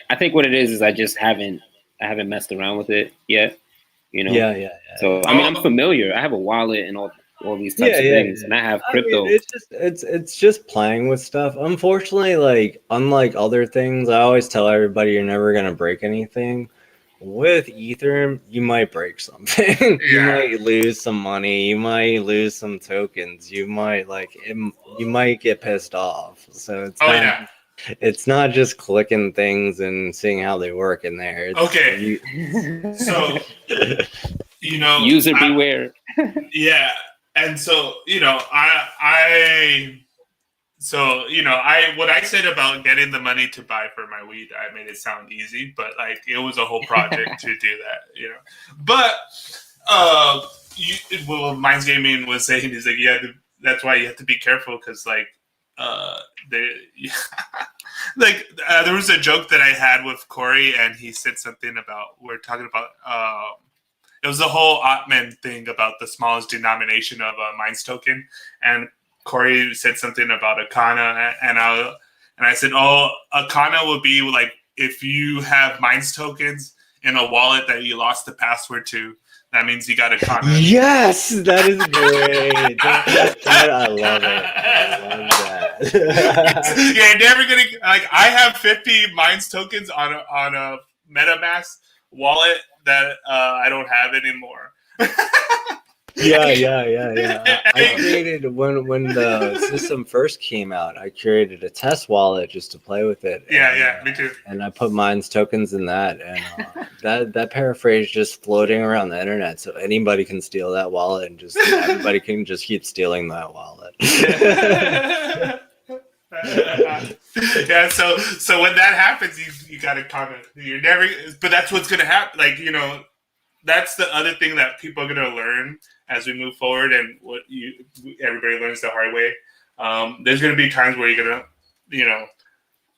Speaker 4: I think what it is I just haven't messed around with it yet. You know.
Speaker 3: yeah.
Speaker 4: So I mean, I'm familiar. I have a wallet and all these types of things, and I have
Speaker 3: I mean,
Speaker 4: crypto.
Speaker 3: it's just playing with stuff. Unfortunately, like unlike other things, I always tell everybody you're never gonna break anything. With Ethereum, you might break something. You
Speaker 1: Yeah.
Speaker 3: might lose some money. You might lose some tokens. You might you might get pissed off. So
Speaker 1: Oh yeah.
Speaker 3: it's not just clicking things and seeing how they work in there. It's,
Speaker 1: Okay. So you know,
Speaker 4: User beware.
Speaker 1: yeah, and so you know, so you know, what I said about getting the money to buy for my weed, I made it sound easy, but like it was a whole project to do that, you know. But what Mindsgaming was saying is like, yeah, that's why you have to be careful because like like there was a joke that I had with Corey, and he said something about we're talking about. It was the whole Atman thing about the smallest denomination of a Minds token, and Corey said something about Akana, and I said, oh, Akana would be like if you have Minds tokens in a wallet that you lost the password to. That means you got Akana.
Speaker 3: Yes, that is great. I love it. I love that.
Speaker 1: Yeah, never gonna like. I have 50 Minds tokens on a MetaMask wallet that I don't have anymore.
Speaker 3: Yeah. I created when the system first came out. I created a test wallet just to play with it.
Speaker 1: Yeah, me too.
Speaker 3: And I put Minds tokens in that, and that paraphrase just floating around the internet, so anybody can steal that wallet, and just everybody can just keep stealing that wallet.
Speaker 1: Yeah, so when that happens, you gotta comment. You're never, but that's what's gonna happen. Like, you know, that's the other thing that people are gonna learn as we move forward, and everybody learns the hard way. There's gonna be times where you're gonna, you know,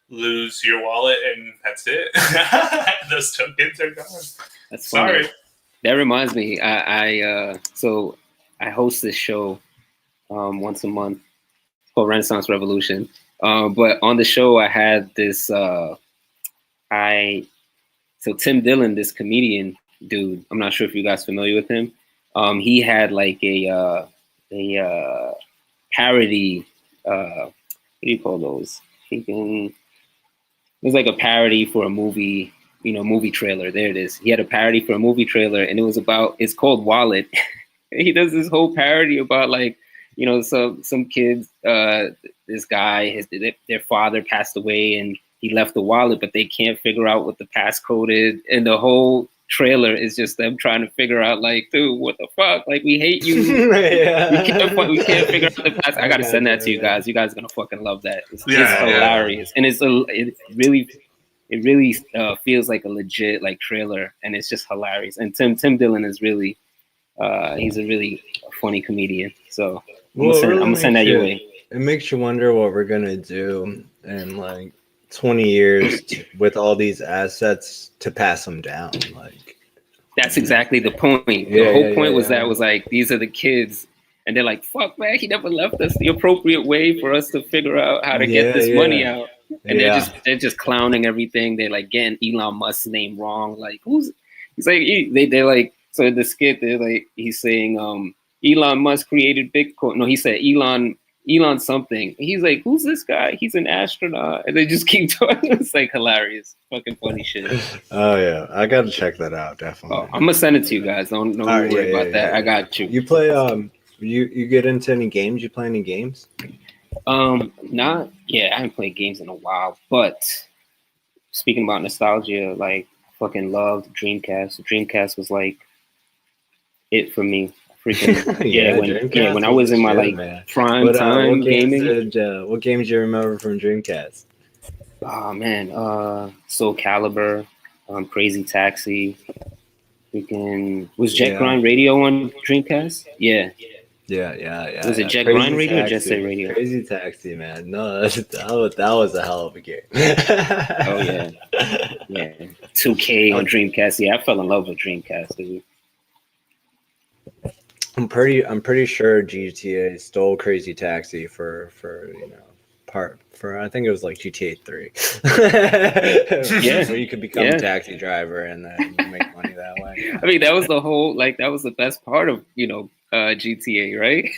Speaker 1: lose your wallet, and that's it. Those tokens are gone.
Speaker 4: That's funny.
Speaker 1: Sorry.
Speaker 4: That reminds me. So I host this show once a month called Renaissance Revolution. But on the show, I had this. So Tim Dillon, this comedian dude. I'm not sure if you guys are familiar with him. He had like a parody. What do you call those? It was like a parody for a movie. You know, movie trailer. There it is. He had a parody for a movie trailer, and it's called Wallet. He does this whole parody about like, you know, some kids. This guy, their father passed away, and he left the wallet, but they can't figure out what the passcode is, and the whole trailer is just them trying to figure out, like, dude, what the fuck? Like, we hate you. We can't figure out the passcode. I gotta send that to you guys. You guys are gonna fucking love that. It's hilarious, and it really feels like a legit like trailer, and it's just hilarious. And Tim Dillon is really, he's a really funny comedian. So I'm gonna send that your way.
Speaker 3: It makes you wonder what we're gonna do in like 20 years with all these assets to pass them down. Like,
Speaker 4: that's exactly the point. The whole point was like, these are the kids, and they're like, fuck, man, he never left us the appropriate way for us to figure out how to get this money out. And they're just clowning everything. They're like getting Elon Musk's name wrong. Like, he's like, they're like, so in the skit, they're like, he's saying, Elon Musk created Bitcoin. No, he said Elon something. He's like, who's this guy? He's an astronaut. And they just keep talking. It's like hilarious. Fucking funny shit.
Speaker 3: Oh yeah. I gotta check that out, definitely.
Speaker 4: I'm gonna send it to you guys. Don't worry about that. I got you.
Speaker 3: You play you get into any games? You play any games?
Speaker 4: I haven't played games in a while, but speaking about nostalgia, like fucking loved Dreamcast. Dreamcast was like it for me. Freaking when I was in my prime time gaming.
Speaker 3: What games do you remember from Dreamcast?
Speaker 4: Oh man, Soul Calibur, Crazy Taxi. Freaking was Jet Grind Radio on Dreamcast? Yeah.
Speaker 3: Yeah.
Speaker 4: Was it Jet
Speaker 3: Crazy
Speaker 4: Grind Radio or Jet
Speaker 3: Taxi.
Speaker 4: Set Radio?
Speaker 3: Crazy Taxi, man. No, that was a hell of a game.
Speaker 4: Oh yeah. 2K on Dreamcast. Yeah, I fell in love with Dreamcast, dude.
Speaker 3: I'm pretty sure GTA stole Crazy Taxi for I think it was like GTA 3.
Speaker 4: Yeah.
Speaker 3: Where you could become a taxi driver and then you make money that way.
Speaker 4: I mean, that was the whole that was the best part of GTA, right?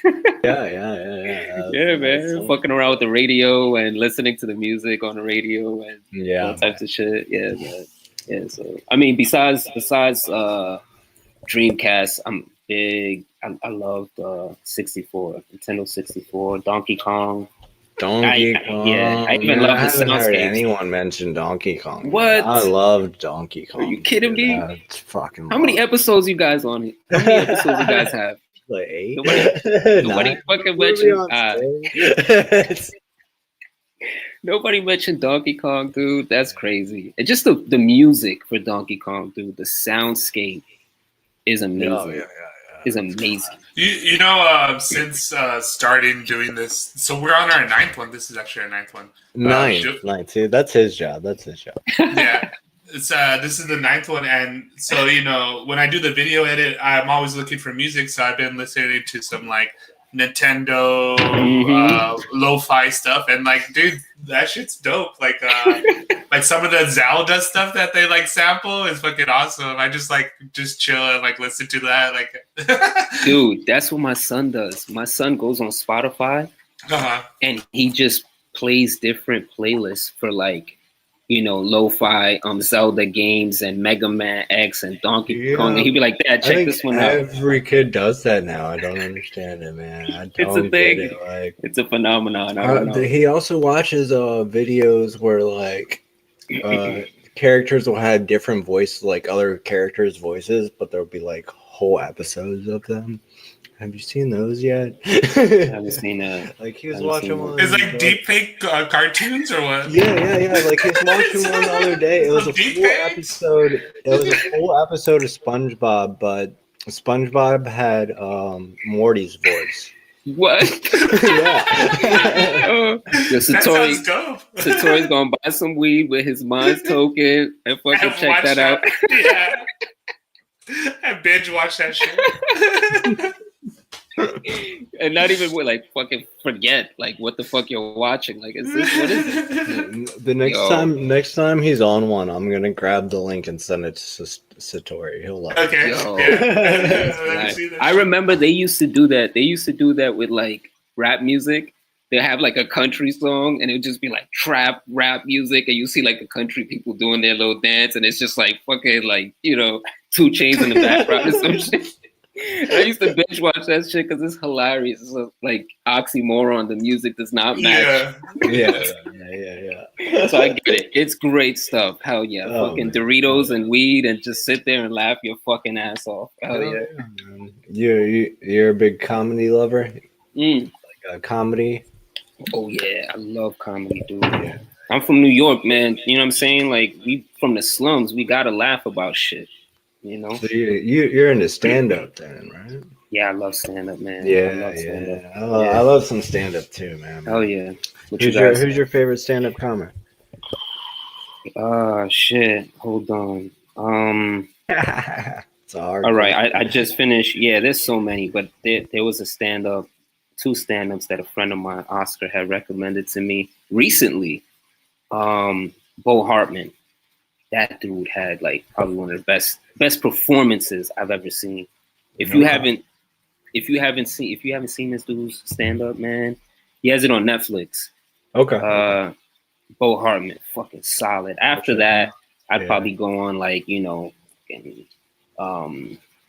Speaker 3: Yeah,
Speaker 4: man. Fucking around with the radio and listening to the music on the radio and all types of shit. Yeah, man. Yeah. So I mean, besides Dreamcast, I'm big. I love 64, Nintendo 64, Donkey Kong.
Speaker 3: Kong.
Speaker 4: Yeah, I even love the
Speaker 3: I haven't heard
Speaker 4: soundscapes.
Speaker 3: anyone mention Donkey Kong.
Speaker 4: What?
Speaker 3: I loved Donkey Kong.
Speaker 4: Are you kidding me?
Speaker 3: That's fucking.
Speaker 4: How many episodes you guys on here? How many episodes you guys have?
Speaker 3: Like 8.
Speaker 4: Nobody fucking mentioned. Nobody mentioned Donkey Kong, dude. That's crazy. And just the music for Donkey Kong, dude. The soundscape is amazing. Yeah. Is amazing.
Speaker 1: You know, since starting doing this, so we're on our 9th one. This is actually our 9th one.
Speaker 3: 9th. See, that's his job.
Speaker 1: Yeah. It's this is the 9th one, and so when I do the video edit, I'm always looking for music. So I've been listening to some like Nintendo lo-fi stuff, and like, dude, that shit's dope. Like like some of the Zelda stuff that they like sample is fucking awesome. I just chill and like listen to that. Like,
Speaker 4: dude, that's what my son does. My son goes on Spotify and he just plays different playlists for like, lo-fi Zelda games and Mega Man X and Donkey Kong. And he'd be like, Dad, check this one out.
Speaker 3: Every kid does that now. I don't understand it, man.
Speaker 4: It's a thing. It's a phenomenon. I don't know.
Speaker 3: He also watches videos where like characters will have different voices, like other characters' voices, but there'll be like whole episodes of them. Have you seen those yet?
Speaker 4: I haven't seen that.
Speaker 3: Like he was watching one.
Speaker 1: It's like deep fake cartoons or what?
Speaker 3: Yeah. Like he was watching one the other day. It was a full episode. It was a full episode of SpongeBob, but SpongeBob had Morty's voice.
Speaker 4: What?
Speaker 1: Yeah.
Speaker 4: Satori's gonna buy some weed with his mind's token and fucking check that out.
Speaker 1: Yeah. And binge watch that shit.
Speaker 4: And not even fucking forget what the fuck you're watching. Like, is this what is it?
Speaker 3: The next time he's on one, I'm gonna grab the link and send it to Satori. He'll love it.
Speaker 1: Okay.
Speaker 4: Yeah. I remember they used to do that. They used to do that with like rap music. They have like a country song and it would just be like trap rap music, and you see like the country people doing their little dance, and it's just like fucking like 2 Chainz in the background or some shit. I used to binge watch that shit because it's hilarious. It's like oxymoron. The music does not match.
Speaker 3: Yeah.
Speaker 4: So I get it. It's great stuff. Hell yeah. Fucking Doritos and weed and just sit there and laugh your fucking ass off. Hell yeah.
Speaker 3: You're a big comedy lover? Like a comedy?
Speaker 4: Oh yeah. I love comedy, dude. Yeah. I'm from New York, man. You know what I'm saying? Like, we from the slums. We gotta laugh about shit. So
Speaker 3: you're into stand-up then, right?
Speaker 4: Yeah, I love stand-up, man.
Speaker 3: I love some stand-up too, man.
Speaker 4: Oh yeah.
Speaker 3: Who's your favorite stand-up comic?
Speaker 4: Shit. Hold on.
Speaker 3: It's hard.
Speaker 4: All right, I just finished. Yeah, there's so many, but there was a stand-up, 2 stand-ups that a friend of mine, Oscar, had recommended to me recently. Bo Hartman. That dude had like probably one of the best performances I've ever seen. If you haven't seen this dude's stand up, man, he has it on Netflix.
Speaker 3: Okay.
Speaker 4: Bo Hartman, fucking solid. After that, I'd probably go on like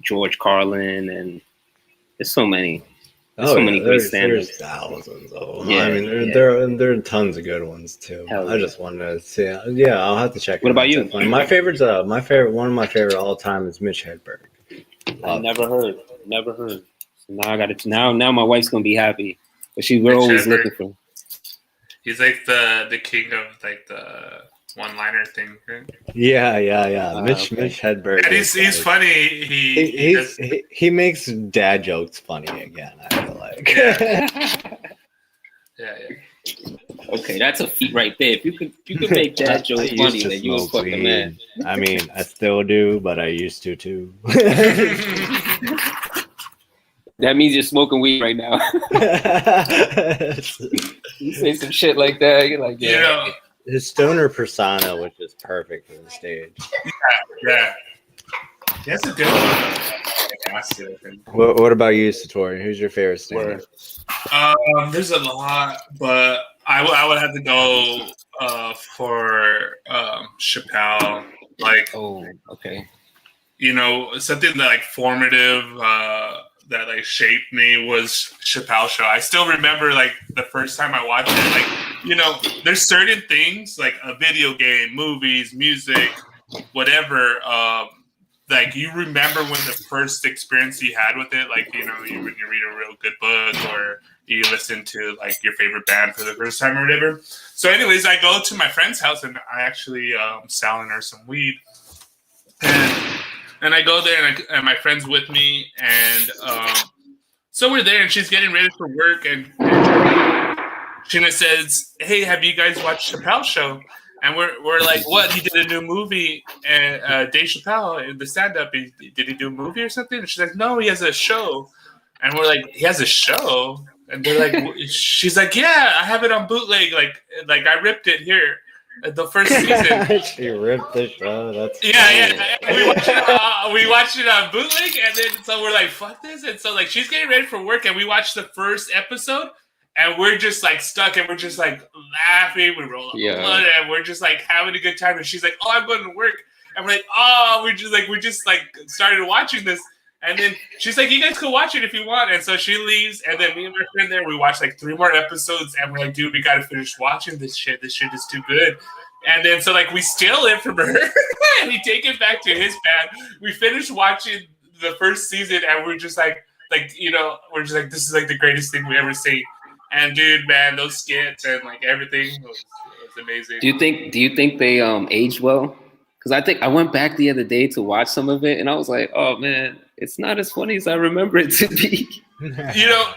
Speaker 4: George Carlin, and there's so many. There's so many great stand-ups.
Speaker 3: There's thousands of them. I mean, there are tons of good ones too. I just wanted to see. Yeah, I'll have to check.
Speaker 4: What about you?
Speaker 3: My favorite, one of my favorite all time is Mitch Hedberg.
Speaker 4: I never heard. So now I got it. Now my wife's gonna be happy, but we're always looking for.
Speaker 1: He's like the king of like the one-liner thing. Right?
Speaker 3: Yeah. Mitch
Speaker 4: Okay.
Speaker 3: Hedberg.
Speaker 1: And
Speaker 3: is
Speaker 1: he's
Speaker 3: like-
Speaker 1: funny. He does.
Speaker 3: he makes dad jokes funny again. I feel like.
Speaker 1: Yeah.
Speaker 4: Okay, that's a feat right there. If you could make dad
Speaker 3: I
Speaker 4: jokes
Speaker 3: used
Speaker 4: funny,
Speaker 3: to
Speaker 4: then you a
Speaker 3: smoke
Speaker 4: fucking
Speaker 3: weed.
Speaker 4: man.
Speaker 3: I mean, I still do, but I used to too.
Speaker 4: That means you're smoking weed right now. You say some shit like that, you're like,
Speaker 1: You
Speaker 4: yeah.
Speaker 1: know,
Speaker 3: His stoner persona was just perfect for the stage.
Speaker 1: yeah. That's a good one. Massive.
Speaker 3: What about you, Satori? Who's your favorite stand?
Speaker 1: There's a lot, but I would have to go for Chappelle. Like,
Speaker 4: Oh, okay.
Speaker 1: you know, something that like formative that like shaped me was Chappelle Show. I still remember like the first time I watched it. Like, you know, there's certain things like a video game, movies, music, whatever. Like you remember when the first experience you had with it, like, you know, when you read a real good book or you listen to like your favorite band for the first time or whatever. So anyways, I go to my friend's house and I actually selling her some weed. And I go there and my friend's with me. And so we're there and she's getting ready for work. And Sheena says, "Hey, have you guys watched Chappelle Show?" And we're like, "What? He did a new movie, and Dave Chappelle, the stand-up. Did he do a movie or something?" And she's like, "No, he has a show." And we're like, "He has a show?" And they're like, "She's like, yeah, I have it on bootleg. Like I ripped it here, the first season."
Speaker 3: She ripped the show. That's
Speaker 1: Yeah. And we watched it on bootleg, and then so we're like, "Fuck this!" And so like she's getting ready for work, and we watched the first episode. And we're just like stuck, and we're just like laughing. We roll up blood, and we're just like having a good time. And she's like, "Oh, I'm going to work." And we're like, "Oh, we just started watching this." And then she's like, "You guys can watch it if you want." And so she leaves, and then me and my friend there, we watch like 3 more episodes, and we're like, "Dude, we got to finish watching this shit. This shit is too good." And then so like we steal it from her, and we take it back to his band. We finish watching the first season, and we're just like you know, we're just like, this is like the greatest thing we ever seen. And dude, man, those skits and like everything was amazing.
Speaker 4: Do you think they aged well? Because I think I went back the other day to watch some of it, and I was like, oh man, it's not as funny as I remember it to be.
Speaker 1: You know,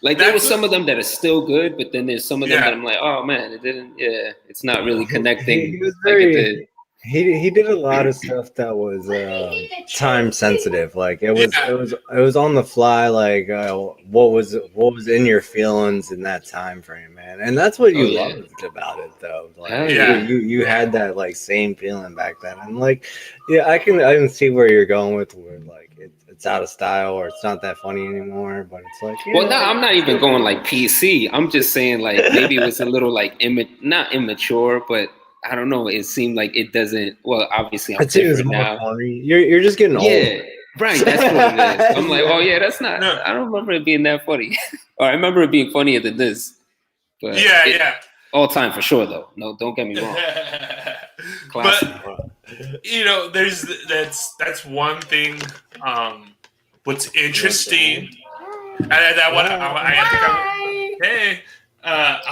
Speaker 4: like there were some of them that are still good, but then there's some of them that I'm like, oh man, it didn't. Yeah, it's not really connecting.
Speaker 3: He was
Speaker 4: like it did.
Speaker 3: He did a lot of stuff that was time sensitive. Like it was on the fly. Like what was in your feelings in that time frame, man. And that's what you loved about it, though. Like you had that like same feeling back then. And like I can see where you're going with where like it's out of style or it's not that funny anymore. But it's like
Speaker 4: no, I'm not even going like PC. I'm just saying like maybe it was a little like not immature, but I don't know. It seemed like it doesn't. Well, obviously, I'm different now.
Speaker 3: Funny. You're just getting old.
Speaker 4: Yeah, right. That's what it is. I'm like, oh yeah, that's not. No. I don't remember it being that funny. Or I remember it being funnier than this. But all time for sure, though. No, don't get me wrong.
Speaker 1: Classic. But you know, that's one thing. What's interesting, I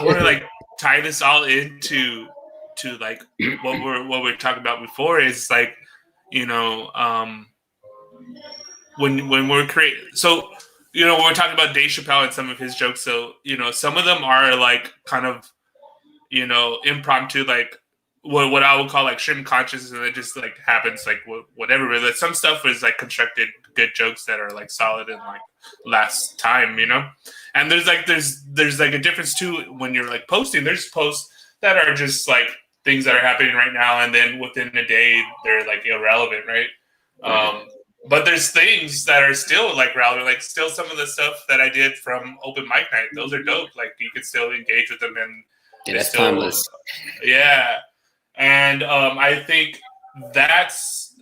Speaker 1: want to like tie this all into. To like what we're talking about before is like, you know, when we're creating, so you know, we're talking about Dave Chappelle and some of his jokes. So you know, some of them are like kind of, you know, impromptu, like what I would call like stream consciousness, and it just like happens like whatever. But like, some stuff is like constructed good jokes that are like solid and like last time, you know. And there's like a difference too when you're like posting. There's posts that are just like things that are happening right now, and then within a day they're like irrelevant, right? But there's things that are still like relevant, like still some of the stuff that I did from open mic night. Those are dope. Like you can still engage with them, and
Speaker 4: that's still timeless.
Speaker 1: Yeah, and I think that's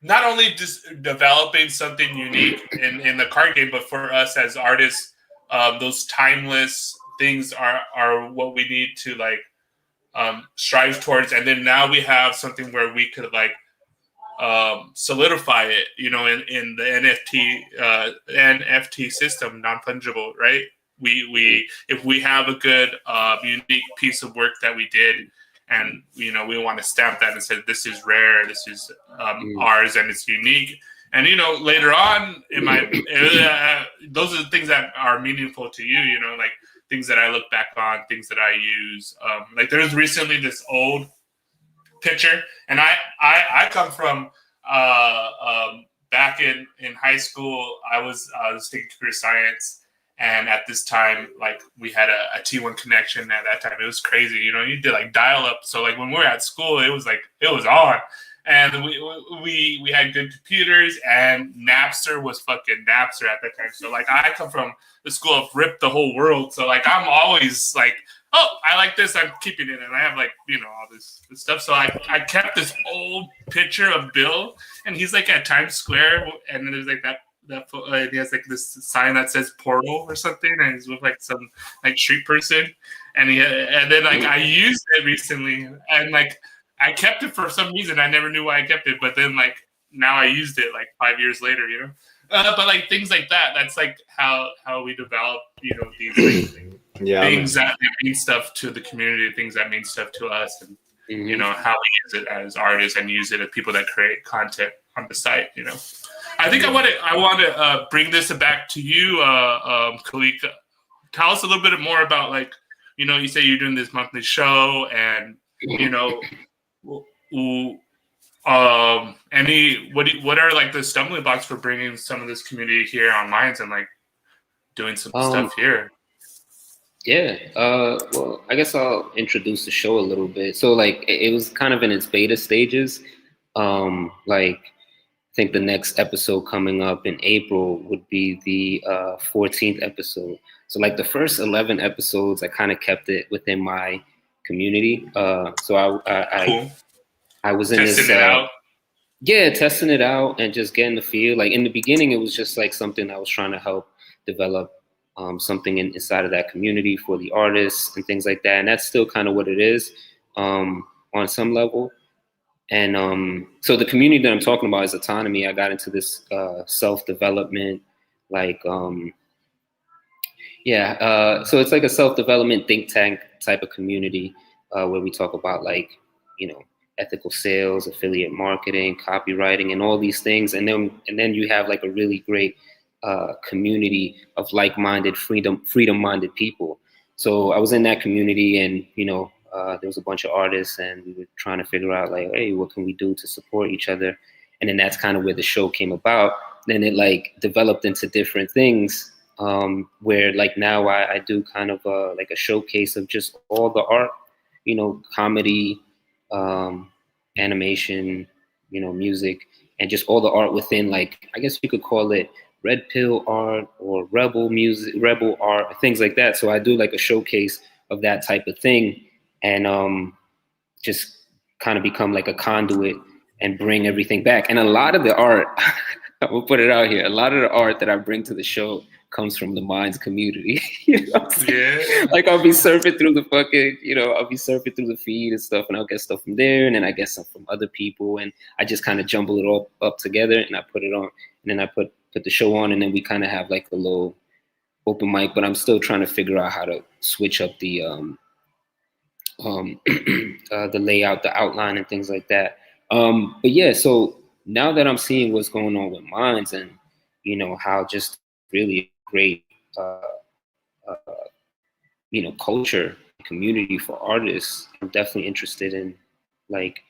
Speaker 1: not only just developing something unique in the card game, but for us as artists, those timeless things are what we need to like. Strive towards, and then now we have something where we could like solidify it, you know, in the NFT system, non-fungible, right? We if we have a good unique piece of work that we did, and we want to stamp that and say this is rare, this is ours, and it's unique. And later on in my those are the things that are meaningful to you, like things that I look back on, things that I use. Like there's recently this old picture, and I come from back in high school. I was taking computer science, and at this time, like we had a T1 connection. At that time, it was crazy. You did like dial up. So like when we were at school, it was on. And we had good computers, and Napster was fucking Napster at that time. So like I come from the school of rip the whole world. So like I'm always like, oh, I like this, I'm keeping it, and I have like all this stuff. So I kept this old picture of Bill, and he's like at Times Square, and then there's like that he has like this sign that says Portal or something, and he's with like some like street person, and then like I used it recently, and like I kept it for some reason. I never knew why I kept it, but then like now I used it like 5 years later, but like things like that. That's like how we develop, these things that mean stuff to the community, things that mean stuff to us, and how we use it as artists and use it as people that create content on the site. I think I want to bring this back to you, Khaliq. Tell us a little bit more about like you say you're doing this monthly show, and what are like the stumbling blocks for bringing some of this community here on Minds and like doing some stuff here?
Speaker 4: Yeah, well, I guess I'll introduce the show a little bit. So like it was kind of in its beta stages. Like I think the next episode coming up in April would be the 14th episode. So like the first 11 episodes, I kind of kept it within my community. So I was in
Speaker 1: testing
Speaker 4: this,
Speaker 1: it out.
Speaker 4: Yeah, testing it out and just getting the feel. Like in the beginning, it was just like something I was trying to help develop something inside of that community for the artists and things like that. And that's still kind of what it is on some level. And so the community that I'm talking about is autonomy. I got into this self-development, like, so it's like a self-development think tank type of community where we talk about like, ethical sales, affiliate marketing, copywriting, and all these things. And then you have like a really great community of like-minded, freedom-minded people. So I was in that community, and there was a bunch of artists, and we were trying to figure out like, hey, what can we do to support each other? And then that's kind of where the show came about. Then it like developed into different things where like now I do kind of like a showcase of just all the art, comedy, animation, music, and just all the art within, like, I guess you could call it red pill art or rebel music, rebel art, things like that. So I do like a showcase of that type of thing, and just kind of become like a conduit and bring everything back. And a lot of the art, I will put it out here, a lot of the art that I bring to the show comes from the Minds community.
Speaker 1: Yeah.
Speaker 4: Like I'll be surfing through the fucking, I'll be surfing through the feed and stuff, and I'll get stuff from there, and then I get stuff from other people, and I just kind of jumble it all up together, and I put it on, and then I put the show on, and then we kind of have like a little open mic, but I'm still trying to figure out how to switch up the the layout, the outline, and things like that. But yeah, so now that I'm seeing what's going on with Minds, and how just really great culture, community for artists, I'm definitely interested in like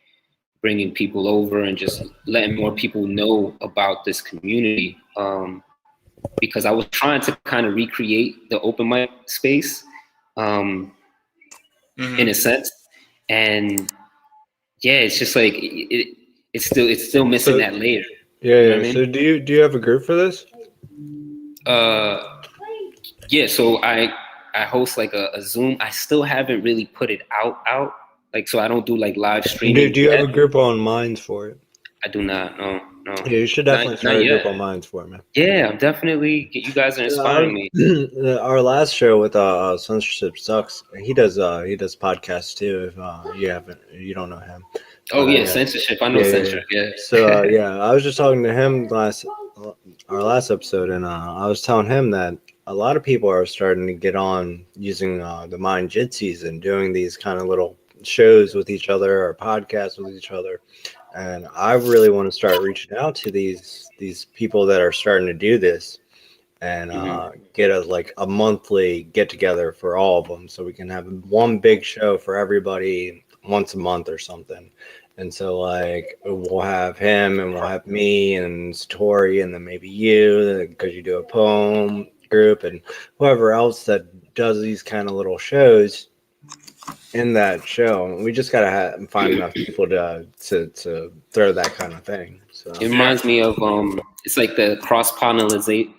Speaker 4: bringing people over and just letting more people know about this community, because I was trying to kind of recreate the open mic space in a sense, and yeah, it's just like it's still missing that layer.
Speaker 3: Yeah,
Speaker 4: You know what I mean?
Speaker 3: So do you have a group for this?
Speaker 4: Yeah, so I host like a Zoom. I still haven't really put it out. Like, so I don't do like live streaming.
Speaker 3: Do you have a group on Minds for it?
Speaker 4: I do not. No.
Speaker 3: Yeah, you should definitely start a group on Minds for it, man.
Speaker 4: Yeah, I'm definitely. You guys are inspiring me.
Speaker 3: Our last show with Censorship Sucks. He does podcasts too. If you don't know him.
Speaker 4: Oh yeah, Censorship. I know Censorship. Yeah.
Speaker 3: So I was just talking to him our last episode, and I was telling him that a lot of people are starting to get on using the Mind Jitsis and doing these kind of little shows with each other or podcasts with each other. And I really want to start reaching out to these people that are starting to do this, and get a monthly get together for all of them, so we can have one big show for everybody once a month or something. And so like we'll have him and we'll have me and Satori and then maybe you, because you do a poem group, and whoever else that does these kind of little shows in that show. We just gotta find enough people to throw that kind of thing. So
Speaker 4: It reminds me of it's like the cross pollination.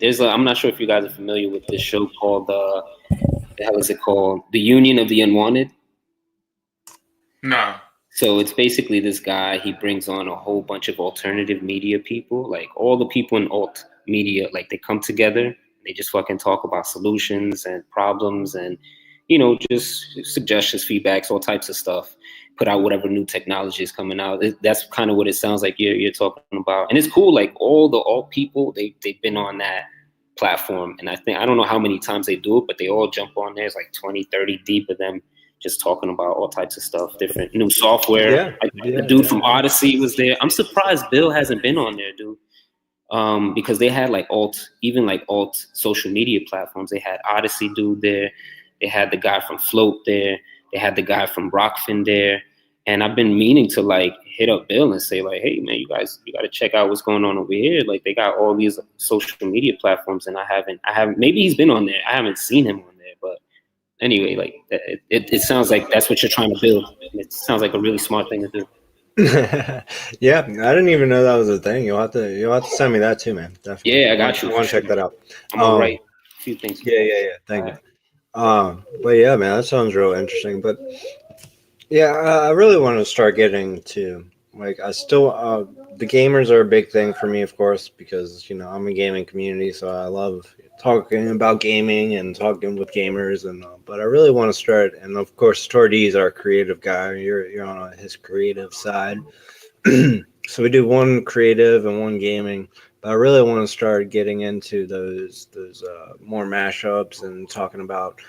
Speaker 4: I'm not sure if you guys are familiar with this show called how is it called? The Union of the Unwanted.
Speaker 1: No.
Speaker 4: So it's basically this guy, he brings on a whole bunch of alternative media people, like all the people in alt media, like they come together, they just fucking talk about solutions and problems and, just suggestions, feedbacks, all types of stuff, put out whatever new technology is coming out. That's kind of what it sounds like you're talking about. And it's cool, like all the alt people, they've been on that platform. And I don't know how many times they do it, but they all jump on there. It's like 20, 30 deep of them just talking about all types of stuff, different new software. The dude from Odyssey was there. I'm surprised Bill hasn't been on there, dude. Because they had like alt social media platforms. They had Odyssey dude there. They had the guy from Float there. They had the guy from Rockfin there. And I've been meaning to like hit up Bill and say like, hey man, you got to check out what's going on over here. Like they got all these social media platforms, and I haven't. Maybe he's been on there. I haven't seen him on there, but anyway, like it sounds like that's what you're trying to build. It sounds like a really smart thing to do.
Speaker 3: Yeah, I didn't even know that was a thing. You'll have to send me that too, man. Definitely.
Speaker 4: Yeah, I got you.
Speaker 3: I want to check that out.
Speaker 4: I'm gonna write a few things.
Speaker 3: Yeah. Thank you. But yeah, man, that sounds real interesting. But yeah, I really want to start getting to like the gamers are a big thing for me, of course, because I'm a gaming community, so I love talking about gaming and talking with gamers, and but I really want to start, and of course, SatoriD is our creative guy. You're on his creative side, so we do one creative and one gaming. But I really want to start getting into those more mashups and talking about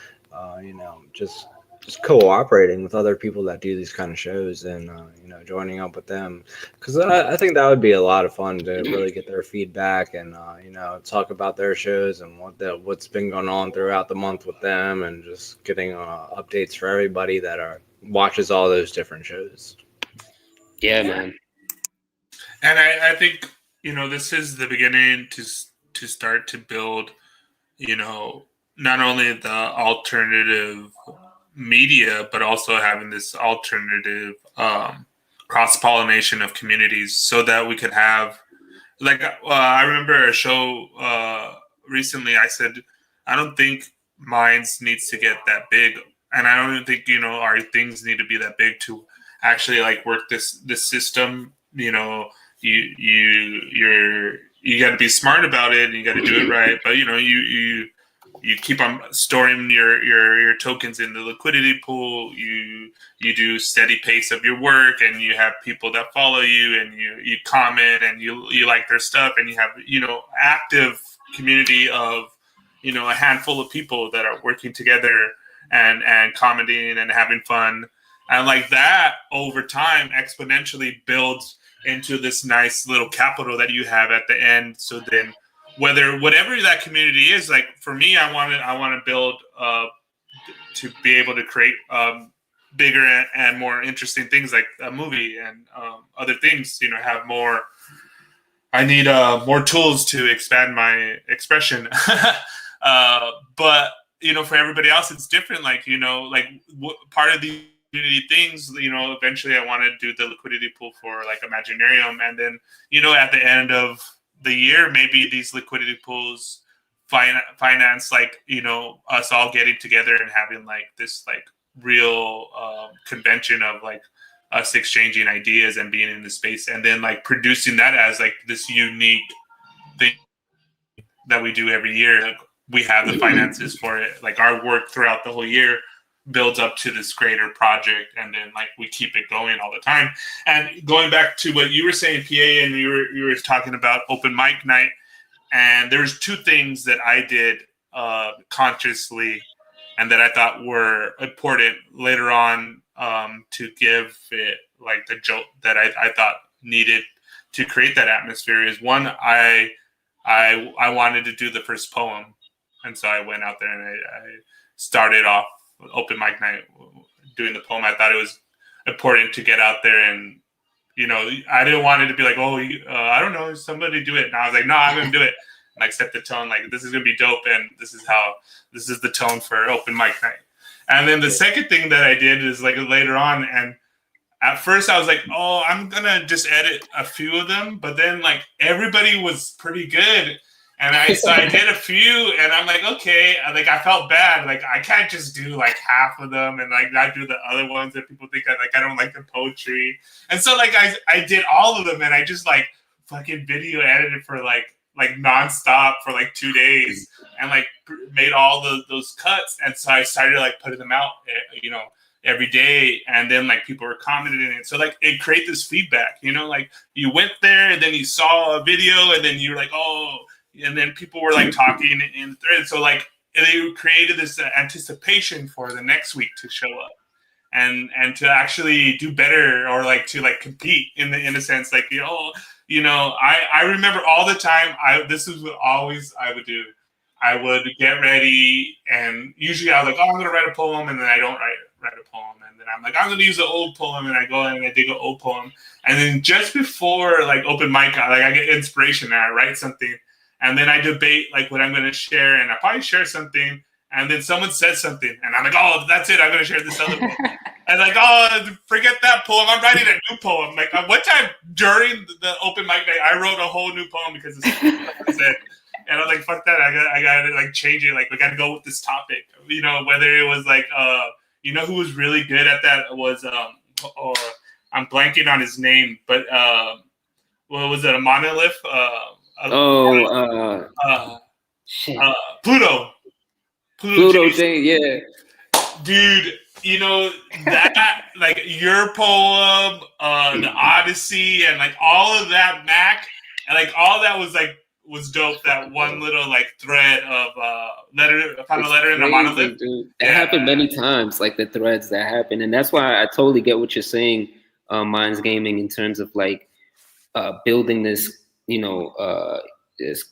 Speaker 3: just cooperating with other people that do these kind of shows, and joining up with them, because I think that would be a lot of fun to really get their feedback and talk about their shows and what's been going on throughout the month with them, and just getting updates for everybody that watches all those different shows.
Speaker 4: Yeah, man.
Speaker 1: And I think this is the beginning to start to build not only the alternative media, but also having this alternative cross-pollination of communities, so that we could have I remember a show recently. I said I don't think Minds needs to get that big, and I don't even think our things need to be that big to actually like work this system. You got to be smart about it and you got to do it right, but you keep on storing your tokens in the liquidity pool. You do steady pace of your work, and you have people that follow you, and you comment, and you like their stuff, and you have active community of a handful of people that are working together and commenting and having fun, and like that over time exponentially builds into this nice little capital that you have at the end. So then whatever that community is, like for me, I want to build to be able to create bigger and more interesting things, like a movie and other things. Have more. I need more tools to expand my expression. But for everybody else, it's different. Like part of the community things. Eventually, I want to do the liquidity pool for like Imaginarium, and then at the end of the year, maybe these liquidity pools finance us all getting together and having like this like real convention of like us exchanging ideas and being in the space, and then like producing that as like this unique thing that we do every year. Like, we have the finances for it. Like our work throughout the whole year builds up to this greater project, and then like we keep it going all the time. And going back to what you were saying, PA, and you were talking about open mic night, and there's two things that I did consciously and that I thought were important later on to give it like the jolt that I thought needed to create that atmosphere is one, I wanted to do the first poem, and so I went out there and I started off open mic night doing the poem. I thought it was important to get out there and, you know, I didn't want it to be like, oh, I don't know, somebody do it. And I was like, no, I'm going to do it. And I set the tone, like, this is going to be dope. And this is the tone for open mic night. And then the second thing that I did is like later on, and at first I was like, oh, I'm going to just edit a few of them. But then like everybody was pretty good. And I did a few, and I'm like, okay, like I felt bad, like I can't just do like half of them and like not do the other ones that people think I don't like the poetry. And so like I did all of them, and I just like fucking video edited for like nonstop for like 2 days, and like made all those cuts. And so I started like putting them out, you know, every day, and then like people were commenting it. So like it created this feedback, you know, like you went there and then you saw a video, and then you're like, oh. And then people were like talking in threads. So like they created this anticipation for the next week to show up and to actually do better, or like to like compete in a sense. Like, you know, I remember all the time, this is what always I would do. I would get ready, and usually I was like, oh, I'm going to write a poem, and then I don't write a poem. And then I'm like, I'm going to use an old poem, and I go and I dig an old poem. And then just before like open mic, like I get inspiration and I write something. And then I debate like what I'm going to share, and I probably share something, and then someone says something, and I'm like, oh, that's it. I'm going to share this other poem. And like, oh, forget that poem. I'm writing a new poem. Like one time during the open mic night, I wrote a whole new poem because of something I said. And I was like, fuck that. I got to like change it. Like we got to go with this topic. You know, whether it was like, you know, who was really good at that was, I'm blanking on his name, but what was it? A monolith? Pluto
Speaker 4: Jane, yeah,
Speaker 1: dude. You know that like your poem, the Odyssey, and like all of that, Mac, and like all that was dope. That one little like thread of letter, I found a letter in a monolith.
Speaker 4: Dude. That happened many times, like the threads that happen, and that's why I totally get what you're saying, Mindsgaming, in terms of like building this. You know, this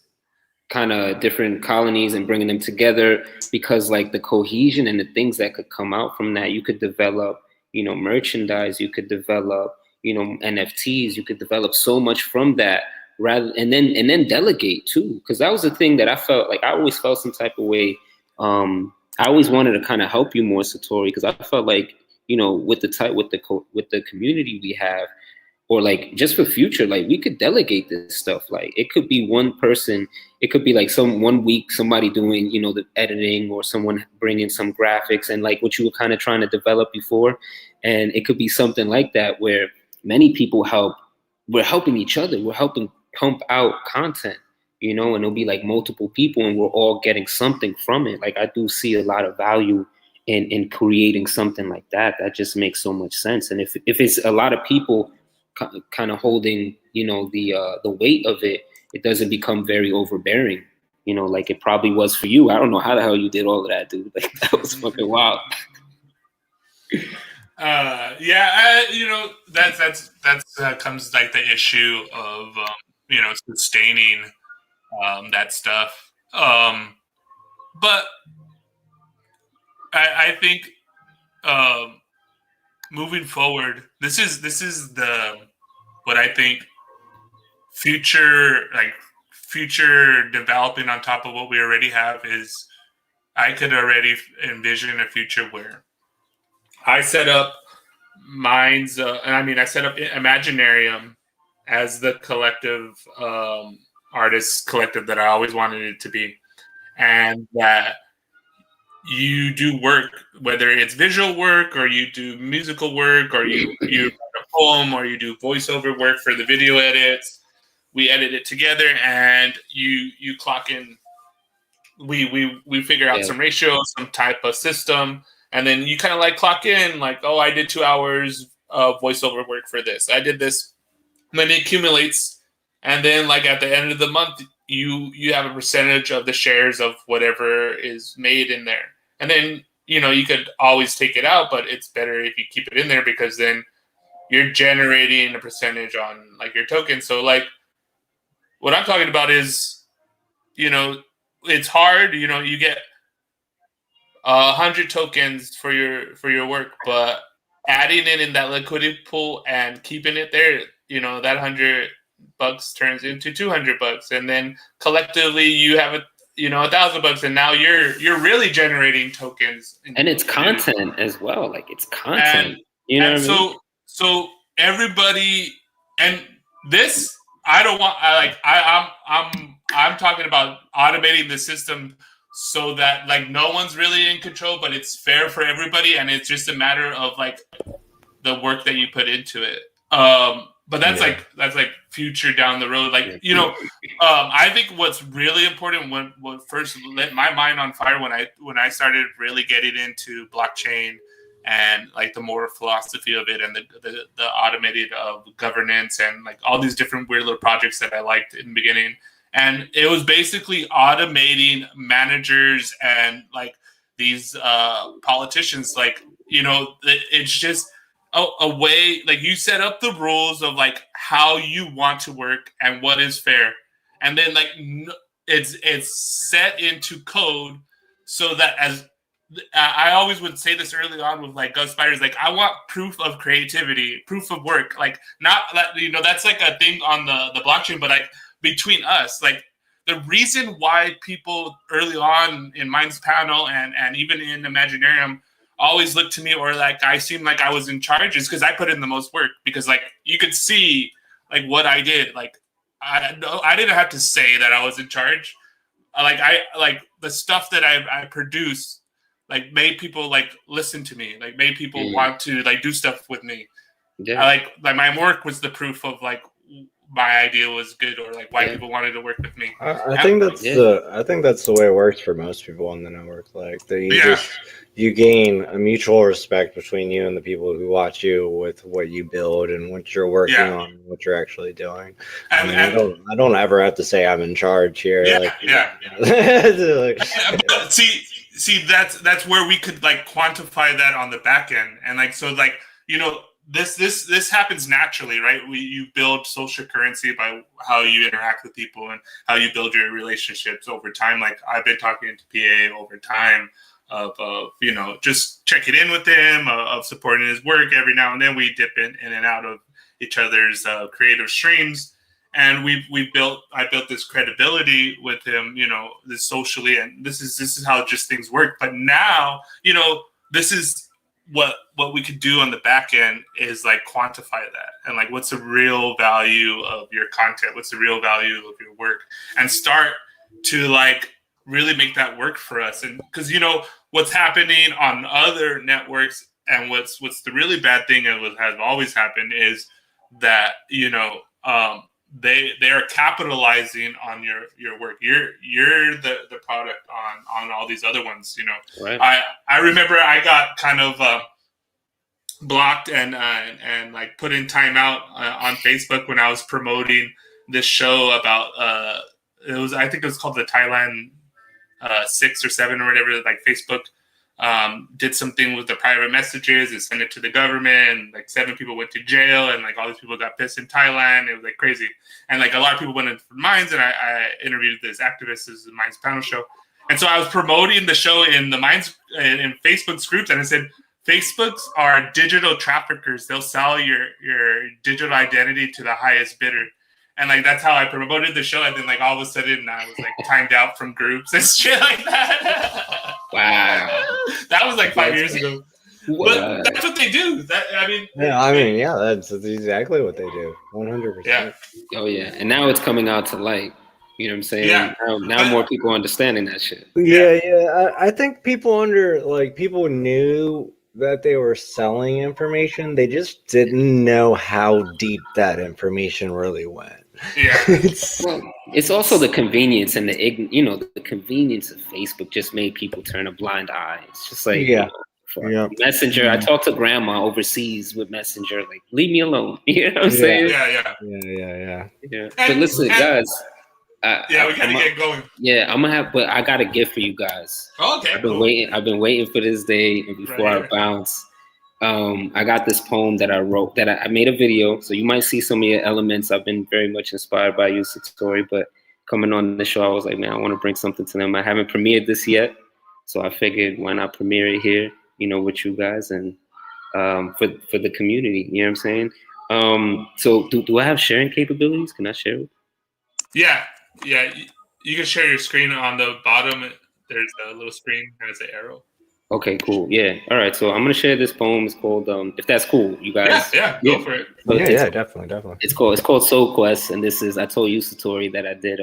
Speaker 4: kind of different colonies and bringing them together, because like the cohesion and the things that could come out from that, you could develop, you know, merchandise, you could develop, you know, NFTs, you could develop so much from that, and then delegate too, because that was the thing that I felt like I always felt some type of way. I always wanted to kind of help you more, Satori, because I felt like, you know, with the community we have, or like just for future, like we could delegate this stuff. Like it could be one person, it could be like one week somebody doing, you know, the editing, or someone bringing some graphics and like what you were kind of trying to develop before. And it could be something like that where many people we're helping each other, we're helping pump out content, you know, and it'll be like multiple people and we're all getting something from it. Like I do see a lot of value in creating something like that. That just makes so much sense. And if it's a lot of people kind of holding, you know, the weight of it, it doesn't become very overbearing, you know, like it probably was for you. I don't know how the hell you did all of that, dude. Like that was fucking wild.
Speaker 1: You know, that's comes like the issue of you know, sustaining that stuff. But I think moving forward, this is what I think future developing on top of what we already have is. I could already envision a future where I set up I set up Imaginarium as the collective artist collective that I always wanted it to be, and that you do work, whether it's visual work or you do musical work or you write a poem or you do voiceover work for the video edits. We edit it together and you clock in. We figure out some ratio, some type of system, and then you kind of like clock in like, oh, I did 2 hours of voiceover work for this. I did this. And then it accumulates, and then like at the end of the month, you have a percentage of the shares of whatever is made in there. And then you could always take it out, but it's better if you keep it in there because then you're generating a percentage on like your token. So like what I'm talking about is, it's hard, you get 100 tokens for your work, but adding it in that liquidity pool and keeping it there, that $100 turns into $200, and then collectively you have $1,000, and now you're really generating tokens.
Speaker 4: And it's content as well. Like it's content. What I mean?
Speaker 1: So everybody, and this I don't want. I'm talking about automating the system so that like no one's really in control, but it's fair for everybody, and it's just a matter of like the work that you put into it. But that's like future down the road. Like I think what's really important what first lit my mind on fire when I started really getting into blockchain and like the more philosophy of it and the automated governance and like all these different weird little projects that I liked in the beginning. And it was basically automating managers and like these politicians. Like, it's just a way, like you set up the rules of like how you want to work and what is fair. And then like it's set into code so that as I always would say this early on with like Ghost Spiders, like I want proof of creativity, proof of work, like not that, that's like a thing on the blockchain, but like between us, like the reason why people early on in Minds Panel and even in Imaginarium always look to me or like I seem like I was in charge is because I put in the most work, because like you could see like what I did. Like I didn't have to say that I was in charge. Like the stuff that I produced like made people like listen to me, like made people want to like do stuff with me. Yeah. Like my work was the proof of like my idea was good or like why people wanted to work with me.
Speaker 3: I think that's the way it works for most people on the network. Like you gain a mutual respect between you and the people who watch you with what you build and what you're working on, what you're actually doing. I don't ever have to say I'm in charge here.
Speaker 1: See, that's where we could like quantify that on the back end, and like so, like this happens naturally, right? You build social currency by how you interact with people and how you build your relationships over time. Like I've been talking to PA over time of just checking in with him, of supporting his work every now and then. We dip in and out of each other's creative streams. And I built this credibility with him, this socially, and this is how just things work. But now, this is what we could do on the back end is like quantify that and like what's the real value of your content, what's the real value of your work, and start to like really make that work for us. And because what's happening on other networks and what's the really bad thing and what has always happened is that they are capitalizing on your work. You're the product on all these other ones. Right. I remember I got kind of blocked and like put in timeout on Facebook when I was promoting this show about I think it was called the Thailand 6 or 7 or whatever. Like Facebook did something with the private messages and sent it to the government, and like 7 people went to jail, and like all these people got pissed in Thailand. It was like crazy, and like a lot of people went in for Minds, and I interviewed this activist as the Minds panel show, and so I was promoting the show in the Minds in Facebook's groups, and I said Facebooks are digital traffickers. They'll sell your digital identity to the highest bidder. And like that's how I promoted the show, and then like all of a sudden I was like timed out from groups and shit like that.
Speaker 4: Wow,
Speaker 1: that was like 5 years ago. But that's what they do.
Speaker 3: That's exactly what they do. 100%.
Speaker 1: Yeah.
Speaker 4: Oh yeah, and now it's coming out to light. You know what I'm saying? Yeah. Now more people are understanding that shit.
Speaker 3: Yeah. I think people knew that they were selling information. They just didn't know how deep that information really went.
Speaker 1: Yeah.
Speaker 4: It's also the convenience and the convenience of Facebook just made people turn a blind eye. It's just like Messenger. I talked to grandma overseas with Messenger. Like, leave me alone. You know what I'm saying?
Speaker 1: Yeah.
Speaker 4: But listen, guys.
Speaker 1: Yeah, we gotta get going.
Speaker 4: Yeah, I'm gonna have, but I got a gift for you guys.
Speaker 1: Oh, okay,
Speaker 4: I've been
Speaker 1: cool.
Speaker 4: waiting. I've been waiting for this day, and before
Speaker 1: Right
Speaker 4: I
Speaker 1: here.
Speaker 4: bounce, I got this poem that I wrote. That I made a video, so you might see some of your elements. I've been very much inspired by you, Satori. But coming on the show, I was like, man, I want to bring something to them. I haven't premiered this yet, so I figured why not premiere it here, with you guys and for the community. You know what I'm saying? So do I have sharing capabilities? Can I share it?
Speaker 1: Yeah. You can share your screen on the bottom. There's a little screen that has an arrow.
Speaker 4: Okay, cool. Yeah. All right. So I'm gonna share this poem. It's called if that's cool, you guys.
Speaker 1: Yeah. Go for it.
Speaker 4: So
Speaker 3: Definitely.
Speaker 4: It's called Soul Quest, and this is, I told you, Satori, that I did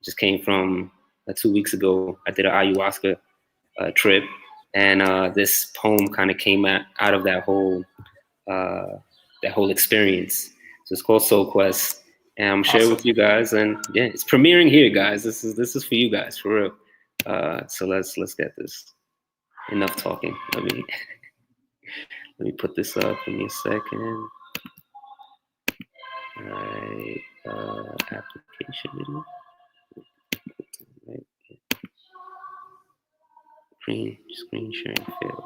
Speaker 4: just came from 2 weeks ago. I did an ayahuasca trip, and this poem kind of came out of that whole experience. So it's called Soul Quest, and I'm sharing with you guys. And yeah, it's premiering here, guys. This is for you guys, for real. So let's get this. Enough talking. Let me put this up. Give me a second. All right. Application video. Right. Screen sharing failed.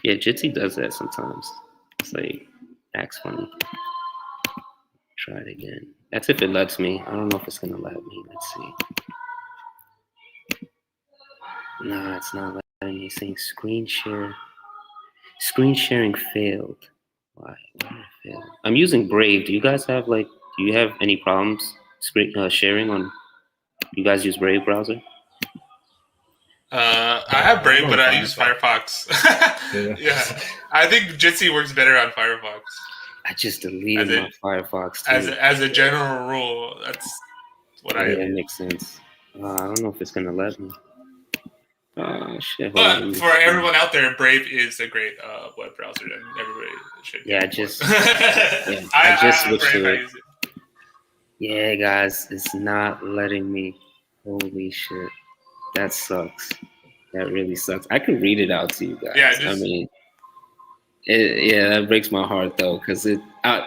Speaker 4: Yeah, Jitsi does that sometimes. It's like, acts funny. Try it again. That's if it lets me. I don't know if it's gonna let me. Let's see. Nah, it's not letting me. It's saying screen share. Screen sharing failed. Why did it fail? I'm using Brave. Do you guys have do you have any problems screen sharing on? You guys use Brave browser?
Speaker 1: I have Brave, but I use Firefox. Yeah. I think Jitsi works better on Firefox.
Speaker 4: I just deleted my Firefox too.
Speaker 1: As a general rule, that's what I.
Speaker 4: Yeah, that makes sense. I don't know if it's gonna let me. Shit.
Speaker 1: But for everyone out there, Brave is a great web browser, and everybody should.
Speaker 4: Yeah, I just switched to it. Yeah, guys, it's not letting me. Holy shit, that sucks. That really sucks. I could read it out to you guys. Yeah, I mean, that breaks my heart though, because it.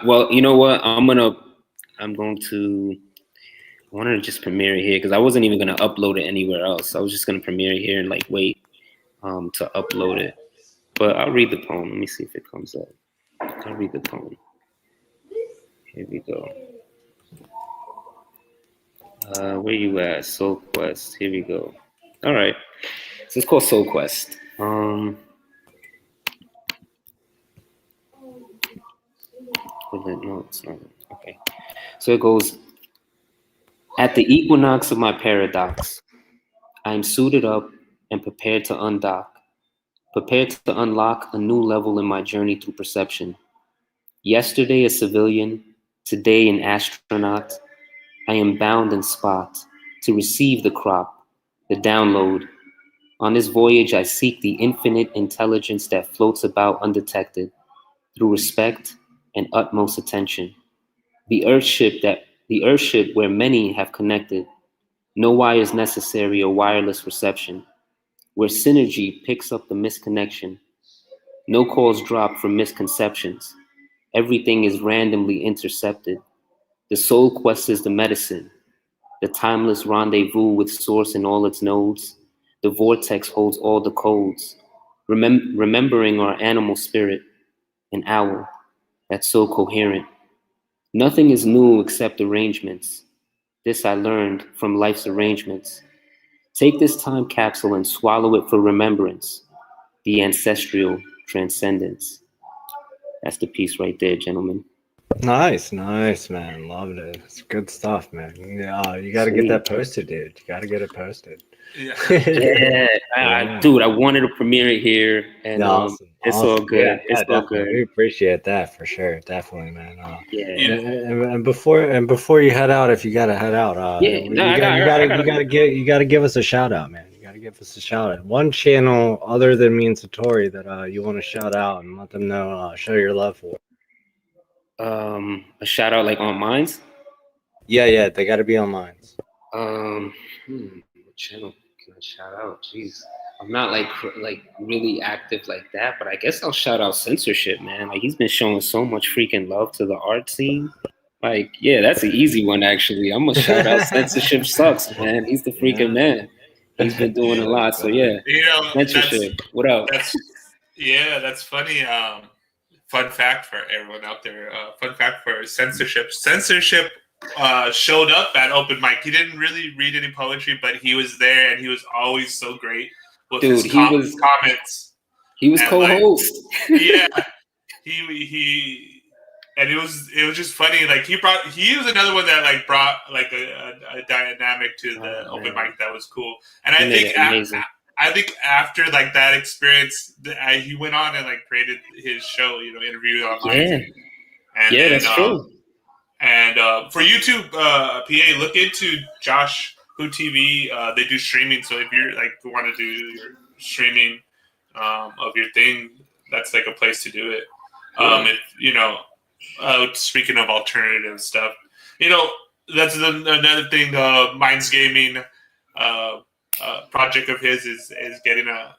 Speaker 4: Well, you know what? I wanted to just premiere it here because I wasn't even gonna upload it anywhere else. I was just gonna premiere it here and wait to upload it. But I'll read the poem. Let me see if it comes up. I'll read the poem. Here we go. Where you at? Soul Quest. Here we go. All right. So it's called Soul Quest. No, it's not. Okay. So it goes. At the equinox of my paradox, I am suited up and prepared to undock, prepared to unlock a new level in my journey through perception. Yesterday a civilian, today an astronaut, I am bound in spot to receive the crop, the download. On this voyage I seek the infinite intelligence that floats about undetected, through respect and utmost attention. The earthship where many have connected, no wires necessary or wireless reception, where synergy picks up the misconnection, no calls drop from misconceptions, everything is randomly intercepted. The soul quest is the medicine, the timeless rendezvous with source in all its nodes. The vortex holds all the codes, remembering our animal spirit, an owl that's so coherent. Nothing is new except arrangements. This I learned from life's arrangements. Take this time capsule and swallow it for remembrance, the ancestral transcendence. That's the piece right there, gentlemen.
Speaker 3: Nice, man. Loved it. It's good stuff, man. Yeah, you got to get that posted, dude. You got to get it posted.
Speaker 4: Yeah. Dude, I wanted to premiere it here, and
Speaker 3: awesome.
Speaker 4: It's all good. It's all good.
Speaker 3: We appreciate that for sure, definitely, man.
Speaker 4: Yeah.
Speaker 3: And before you head out, if you gotta head out, you gotta give us a shout out, man. You gotta give us a shout out. One channel other than me and Satori that you want to shout out and let them know, show your love for.
Speaker 4: A shout out on Minds.
Speaker 3: Yeah, they got to be on Minds.
Speaker 4: What channel can I shout out? Jeez, I'm not really active like that, but I guess I'll shout out Censorship, man. He's been showing so much freaking love to the art scene. Like, yeah, that's an easy one, actually. I'm going to shout out Censorship Sucks, man. He's the freaking man. He's been doing a lot. So, yeah,
Speaker 1: You know,
Speaker 4: Censorship. What up?
Speaker 1: that's funny. Fun fact for everyone out there. Fun fact for censorship. Censorship showed up at open mic. He didn't really read any poetry, but he was there, and he was always so great with his comments.
Speaker 4: He was co-host.
Speaker 1: Like, yeah, he. And it was just funny. Like he was another one that like brought like a dynamic to the open mic that was cool. And I think after like that experience, he went on and like created his show. You know, interviewed online.
Speaker 4: Yeah, that's true.
Speaker 1: And for YouTube, PA, look into Josh Who TV. They do streaming, so if you're like want to do your streaming of your thing, that's like a place to do it. If you know. Speaking of alternative stuff, you know, that's another thing. Mindsgaming project of his is getting a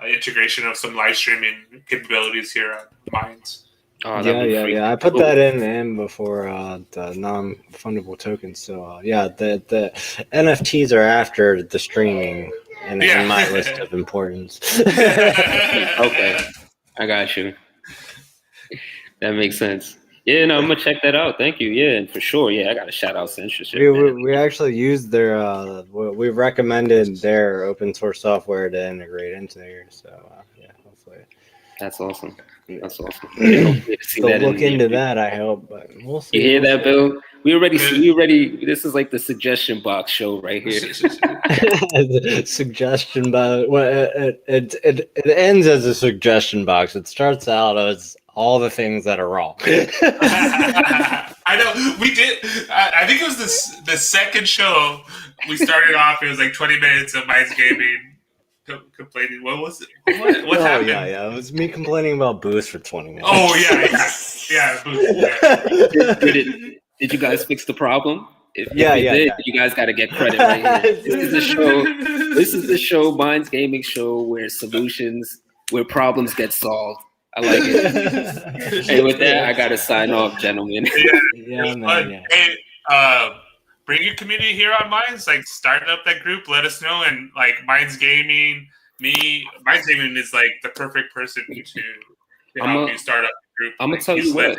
Speaker 1: integration of some live streaming capabilities here on Minds.
Speaker 3: Oh, yeah. I put that in before the non-fundable tokens. So the NFTs are after the streaming in my list of importance.
Speaker 4: Okay, I got you. That makes sense. Yeah, no, I'm gonna check that out. Thank you. Yeah, and for sure. Yeah, I gotta shout out Censorship.
Speaker 3: We actually used their we recommended their open source software to integrate into here. So hopefully.
Speaker 4: That's awesome. That's awesome.
Speaker 3: So look into that, I hope. But we'll see.
Speaker 4: You hear that, Bill? We already. This is like the suggestion box show right here.
Speaker 3: Suggestion box. Well, it ends as a suggestion box. It starts out as all the things that are wrong.
Speaker 1: I know we did. I think it was the second show we started off. It was like 20 minutes of Mindsgaming complaining. What was it? What happened?
Speaker 3: Yeah. It was me complaining about booze for 20 minutes.
Speaker 1: Oh yeah. Booze.
Speaker 4: Did you guys fix the problem? If you did, you guys got to get credit right here. This is the show, Mindsgaming show, where problems get solved. I like it. Hey, with that, I got to sign off, gentlemen.
Speaker 3: Man.
Speaker 1: Hey, bring your community here on Minds. Like, start up that group. Let us know. And like Mindsgaming is like the perfect person to help you start up a group.
Speaker 4: I'm gonna tell you what.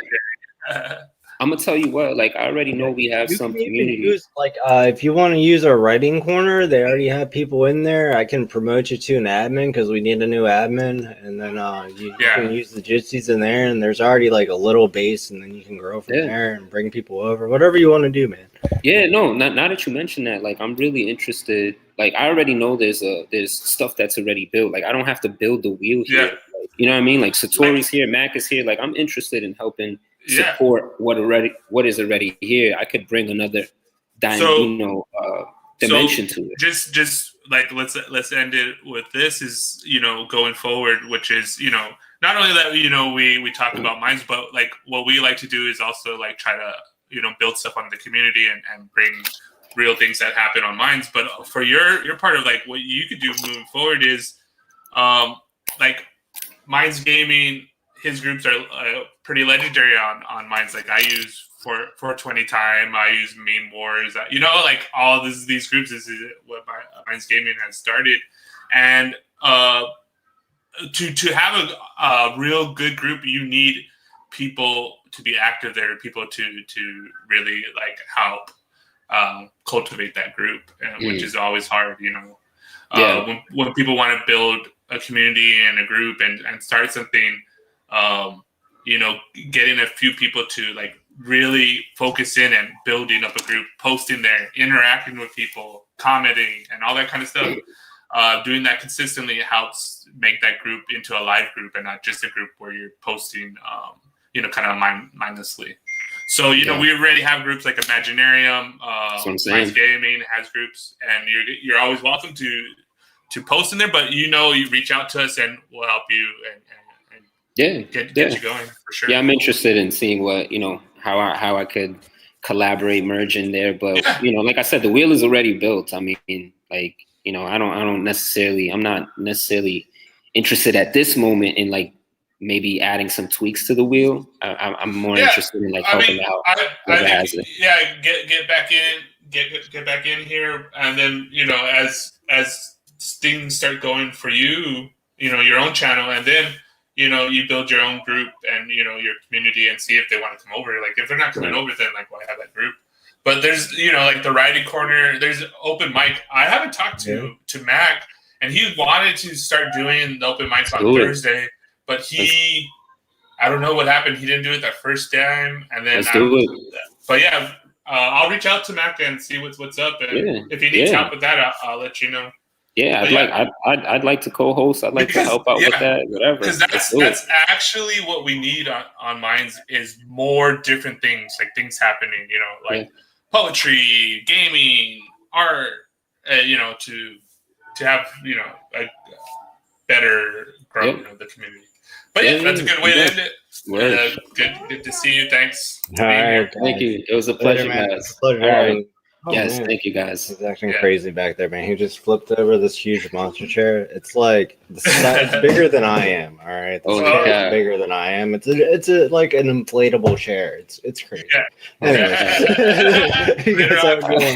Speaker 4: I'm gonna tell you what, like I already know we have some community.
Speaker 3: If you want to use our writing corner, they already have people in there. I can promote you to an admin because we need a new admin, and then you can use the gypsies in there. And there's already like a little base, and then you can grow from there and bring people over. Whatever you want to do, man.
Speaker 4: Yeah, no, now that you mention that, like I'm really interested. Like I already know there's stuff that's already built. Like I don't have to build the wheel here.
Speaker 1: Yeah.
Speaker 4: Like, you know what I mean? Like SatoriD's here, Mac is here. Like I'm interested in helping support what is already here. I could bring another dimension to it.
Speaker 1: Just like let's end it with this is going forward, which is not only that we talk about Minds, but like what we like to do is also like try to build stuff on the community and bring real things that happen on Minds. But for your part of like what you could do moving forward is like Mindsgaming. His groups are pretty legendary on Minds. Like I use 420 Time, I use Meme Wars. Like all these groups is what Mindsgaming has started, and to have a real good group, you need people to be active there, people to really like help cultivate that group, which is always hard. When people want to build a community and a group and start something. Getting a few people to like really focus in and building up a group, posting there, interacting with people, commenting, and all that kind of stuff. Doing that consistently helps make that group into a live group and not just a group where you're posting, kind of mindlessly. So, we already have groups like Imaginarium, Mindsgaming has groups, and you're always welcome to post in there, but you reach out to us and we'll help you and get you going for sure. Yeah,
Speaker 4: I'm interested in seeing what how I could collaborate, merge in there. But like I said, the wheel is already built. I mean, like I'm not necessarily interested at this moment in like maybe adding some tweaks to the wheel. I'm more interested in like helping out.
Speaker 1: I think, get back in, get back in here, and then as things start going for you, your own channel, and then you build your own group and your community and see if they want to come over. Like if they're not coming over, then like why have that group? But there's like the writing corner. There's open mic. I haven't talked to Mac, and he wanted to start doing the open mics on Thursday, but I don't know what happened. He didn't do it that first time, and then. But yeah, I'll reach out to Mac and see what's up, and if he needs help with that, I'll let you know.
Speaker 4: Yeah, I'd like to co-host. I'd like to help out with that, whatever.
Speaker 1: Because that's actually what we need on Minds is more different things, like things happening. Like poetry, gaming, art. To have a better growth of the community. But that's a good way to end it. Good to see you. Thanks.
Speaker 3: All right,
Speaker 4: thank you. It was a pleasure, guys. Pleasure. All right. Yes, thank you, guys.
Speaker 3: He's acting crazy back there, man. He just flipped over this huge monster chair. It's like the size bigger than I am. All right, it's bigger than I am. It's like an inflatable chair. It's crazy. Yeah. Anyways, you guys have a good one.